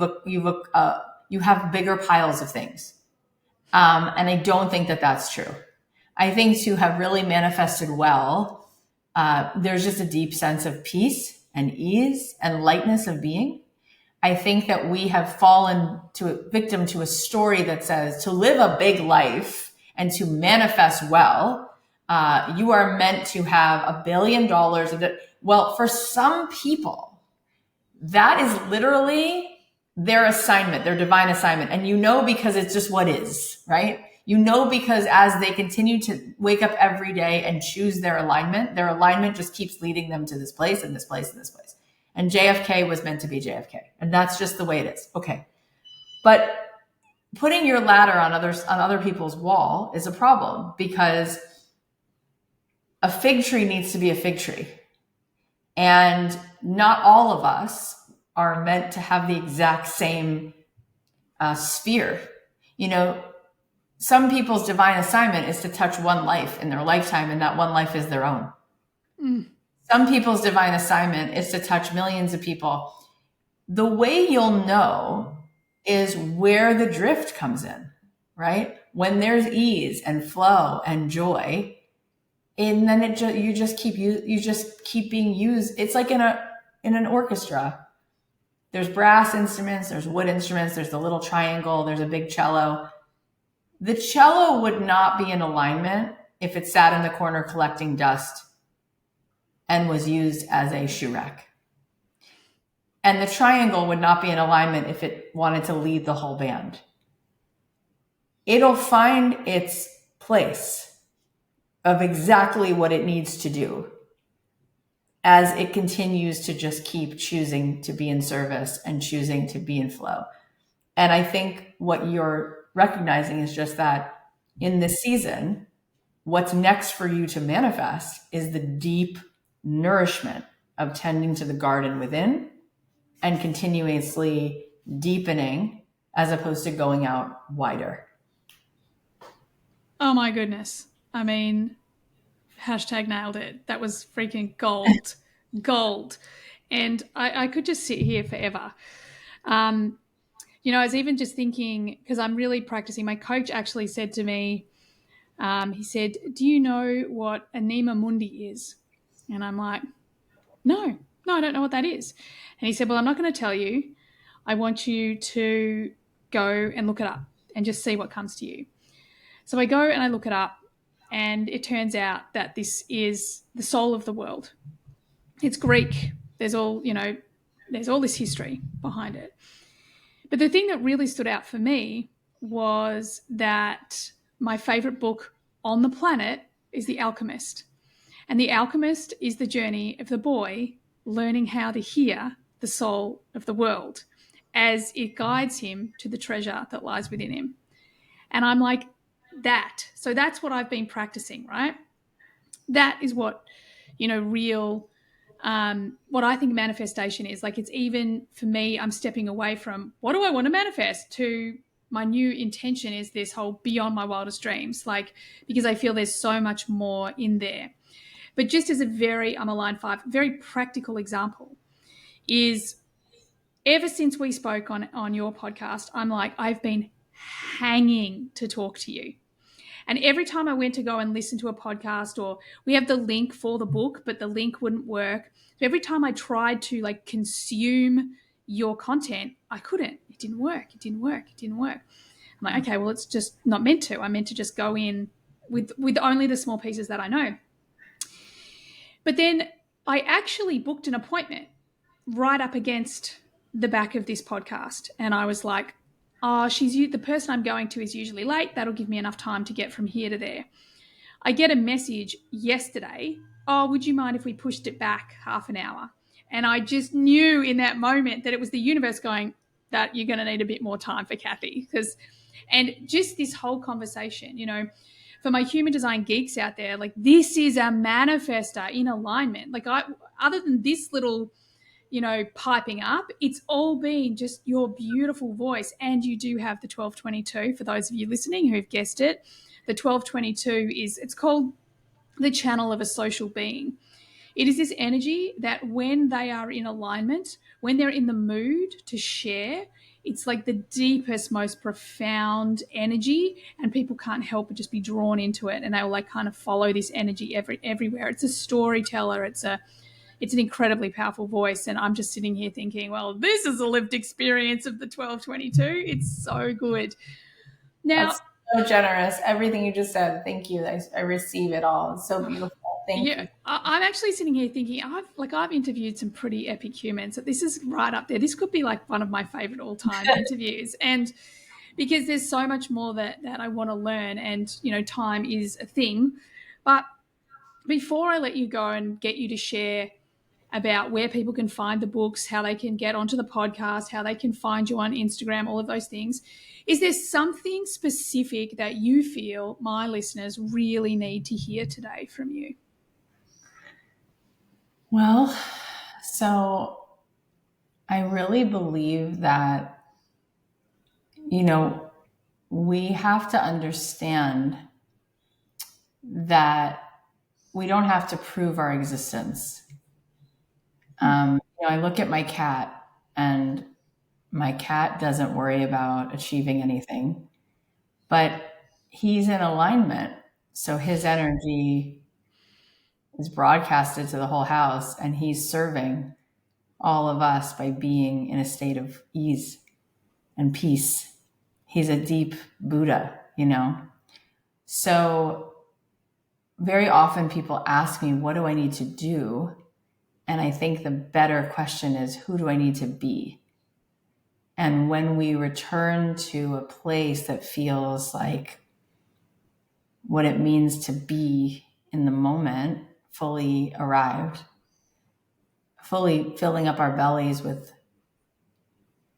have bigger piles of things. And I don't think that that's true. I think to have really manifested well, there's just a deep sense of peace and ease and lightness of being. I think that we have fallen victim to a story that says to live a big life and to manifest well, you are meant to have $1 billion. Well, for some people, that is literally their assignment, their divine assignment. And because it's just what is, right? Because as they continue to wake up every day and choose their alignment just keeps leading them to this place and this place and this place. And JFK was meant to be JFK. And that's just the way it is. Okay. But putting your ladder on other people's wall is a problem, because a fig tree needs to be a fig tree. And not all of us are meant to have the exact same sphere. Some people's divine assignment is to touch one life in their lifetime, and that one life is their own. Some people's divine assignment is to touch millions of people. The way you'll know is where the drift comes in, right? When there's ease and flow and joy, and then you just keep being used. It's like in an orchestra. There's brass instruments, there's wood instruments, there's the little triangle, there's a big cello. The cello would not be in alignment if it sat in the corner collecting dust and was used as a shoe rack. And the triangle would not be in alignment if it wanted to lead the whole band. It'll find its place of exactly what it needs to do as it continues to just keep choosing to be in service and choosing to be in flow. And I think what you're recognizing is just that in this season, what's next for you to manifest is the deep nourishment of tending to the garden within and continuously deepening as opposed to going out wider. Oh my goodness. I mean, #nailed it. That was freaking gold. Gold. And I could just sit here forever. I was even just thinking, because I'm really practicing, my coach actually said to me, he said, do you know what Anima Mundi is? And I'm like, no, I don't know what that is. And he said, well, I'm not going to tell you. I want you to go and look it up and just see what comes to you. So I go and I look it up, and it turns out that this is the soul of the world. It's Greek. There's all this history behind it. But the thing that really stood out for me was that my favorite book on the planet is The Alchemist. And The Alchemist is the journey of the boy learning how to hear the soul of the world as it guides him to the treasure that lies within him. And I'm like, that. So that's what I've been practicing, right? That is what, real, what I think manifestation is. Like, it's even for me, I'm stepping away from what do I want to manifest to my new intention is this whole beyond my wildest dreams, like, because I feel there's so much more in there. But just as I'm a line 5, very practical example is ever since we spoke on your podcast, I'm like, I've been hanging to talk to you. And every time I went to go and listen to a podcast, or we have the link for the book, but the link wouldn't work. So every time I tried to consume your content, I couldn't. It didn't work. I'm like, okay, well, it's just not meant to. I'm meant to just go in with only the small pieces that I know. But then I actually booked an appointment right up against the back of this podcast. And I was like, the person I'm going to is usually late. That'll give me enough time to get from here to there. I get a message yesterday oh, would you mind if we pushed it back half an hour? And I just knew in that moment that it was the universe going, that you're going to need a bit more time for Cathy. And just this whole conversation, you know, for my human design geeks out there, like this is a manifester in alignment. Like other than this little, you know, piping up, it's all been just your beautiful voice. And you do have the 1222 for those of you listening who've guessed it. The 1222 it's called the channel of a social being. It is this energy that when they are in alignment, when they're in the mood to share, it's like the deepest, most profound energy, and people can't help but just be drawn into it, and they will like kind of follow this energy everywhere. It's a storyteller. It's an incredibly powerful voice, and I'm just sitting here thinking, well, this is a lived experience of the 1222. It's so good. Now, that's so generous. Everything you just said, thank you. I receive it all. It's so beautiful. Thank you. I'm actually sitting here thinking, I've interviewed some pretty epic humans. So this is right up there. This could be like one of my favorite all-time interviews, and because there's so much more that I want to learn, and you know, time is a thing. But before I let you go and get you to share about where people can find the books, how they can get onto the podcast, how they can find you on Instagram, all of those things, is there something specific that you feel my listeners really need to hear today from you? Well, so I really believe that, you know, we have to understand that we don't have to prove our existence. You know, I look at my cat, and my cat doesn't worry about achieving anything, but he's in alignment. So his energy is broadcasted to the whole house, and he's serving all of us by being in a state of ease and peace. He's a deep Buddha, you know? So very often people ask me, what do I need to do? And I think the better question is, who do I need to be? And when we return to a place that feels like what it means to be in the moment, fully arrived, fully filling up our bellies with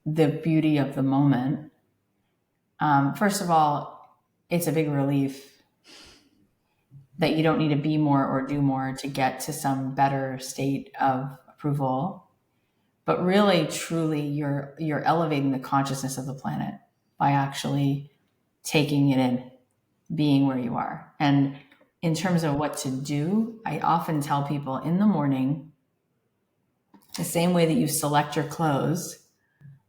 the beauty of the moment, first of all, it's a big relief that you don't need to be more or do more to get to some better state of approval. But really, truly, you're elevating the consciousness of the planet by actually taking it in, being where you are. And in terms of what to do, I often tell people in the morning, the same way that you select your clothes,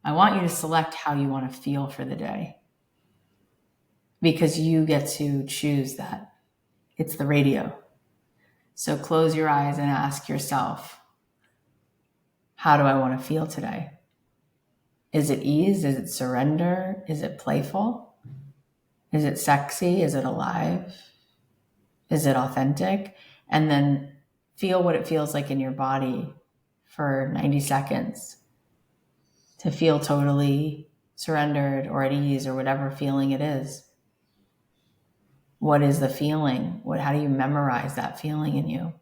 I want you to select how you want to feel for the day, because you get to choose that. It's the radio. So close your eyes and ask yourself, how do I want to feel today? Is it ease? Is it surrender? Is it playful? Is it sexy? Is it alive? Is it authentic? And then feel what it feels like in your body for 90 seconds to feel totally surrendered or at ease, or whatever feeling it is. What is the feeling? How do you memorize that feeling in you?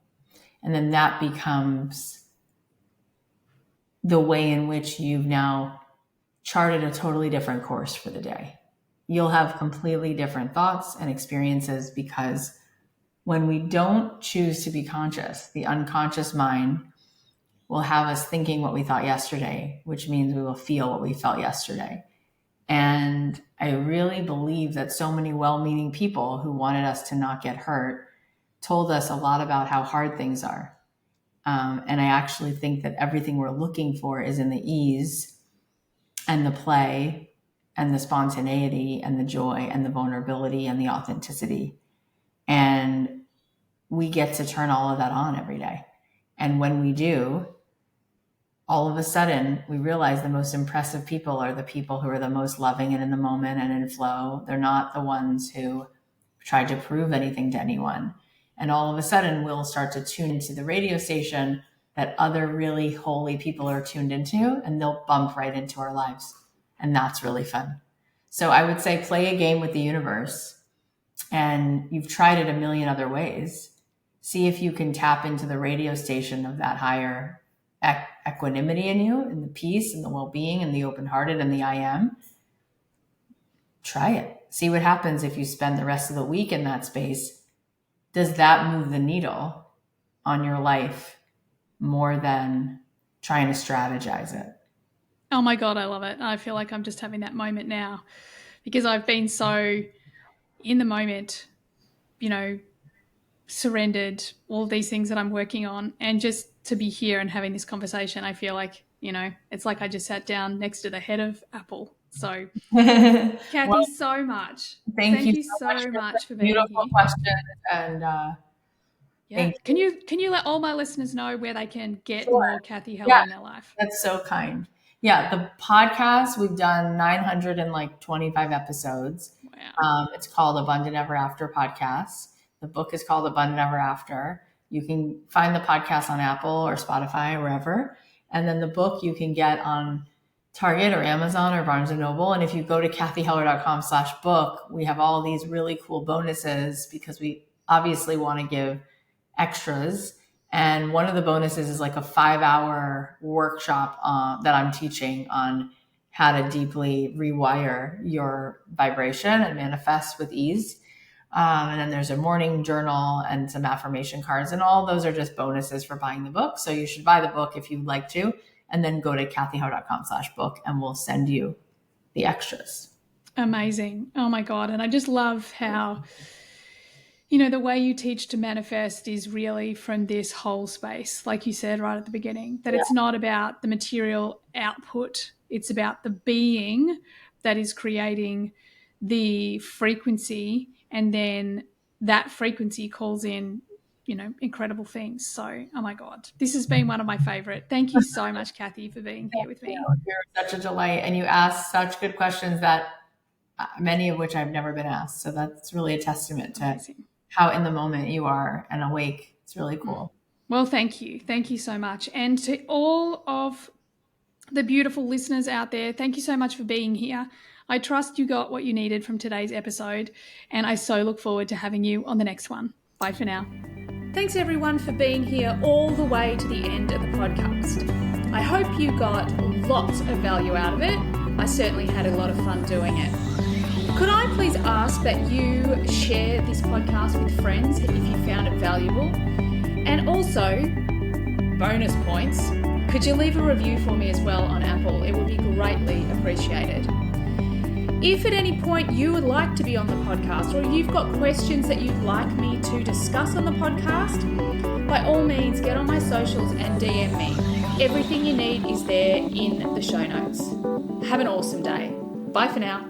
And then that becomes the way in which you've now charted a totally different course for the day. You'll have completely different thoughts and experiences, because when we don't choose to be conscious, the unconscious mind will have us thinking what we thought yesterday, which means we will feel what we felt yesterday. And I really believe that so many well-meaning people who wanted us to not get hurt told us a lot about how hard things are. And I actually think that everything we're looking for is in the ease and the play and the spontaneity and the joy and the vulnerability and the authenticity. And we get to turn all of that on every day. And when we do, all of a sudden, we realize the most impressive people are the people who are the most loving and in the moment and in flow. They're not the ones who try to prove anything to anyone. And all of a sudden, we'll start to tune into the radio station that other really holy people are tuned into, and they'll bump right into our lives. And that's really fun. So I would say play a game with the universe. And you've tried it a million other ways. see if you can tap into the radio station of that higher equanimity in you, and the peace and the well-being and the open-hearted and the I am. Try it. See what happens if you spend the rest of the week in that space. Does that move the needle on your life more than trying to strategize it? Oh my God, I love it. I feel like I'm just having that moment now because I've been so in the moment, surrendered all of these things that I'm working on, and just to be here and having this conversation, I feel like, it's like I just sat down next to the head of Apple. So Cathy, so much. Thank you so much for being beautiful here. Question. And yeah. Can you let all my listeners know where they can get more Cathy Heller in their life? That's so kind. Yeah, the podcast, we've done 925 episodes. Wow. It's called Abundant Ever After Podcast. The book is called Abundant Ever After. You can find the podcast on Apple or Spotify or wherever. And then the book you can get on Target or Amazon or Barnes & Noble. And if you go to cathyheller.com/book, we have all these really cool bonuses because we obviously want to give extras. And one of the bonuses is like a 5-hour workshop that I'm teaching on how to deeply rewire your vibration and manifest with ease. And then there's a morning journal and some affirmation cards, and all those are just bonuses for buying the book. So you should buy the book if you'd like to, and then go to cathyheller.com/book and we'll send you the extras. Amazing. Oh my God. And I just love how, the way you teach to manifest is really from this whole space, like you said right at the beginning, that it's not about the material output. It's about the being that is creating the frequency, and then that frequency calls in, incredible things. So, oh my God, this has been one of my favorite. Thank you so much, Cathy, for being here with me. You're such a delight, and you asked such good questions that many of which I've never been asked. So that's really a testament to how in the moment you are and awake. It's really cool. Well, thank you. Thank you so much. And to all of the beautiful listeners out there, thank you so much for being here. I trust you got what you needed from today's episode, and I so look forward to having you on the next one. Bye for now. Thanks everyone for being here all the way to the end of the podcast. I hope you got lots of value out of it. I certainly had a lot of fun doing it. Could I please ask that you share this podcast with friends if you found it valuable? And also, bonus points, could you leave a review for me as well on Apple? It would be greatly appreciated. If at any point you would like to be on the podcast, or you've got questions that you'd like me to discuss on the podcast, by all means get on my socials and DM me. Everything you need is there in the show notes. Have an awesome day. Bye for now.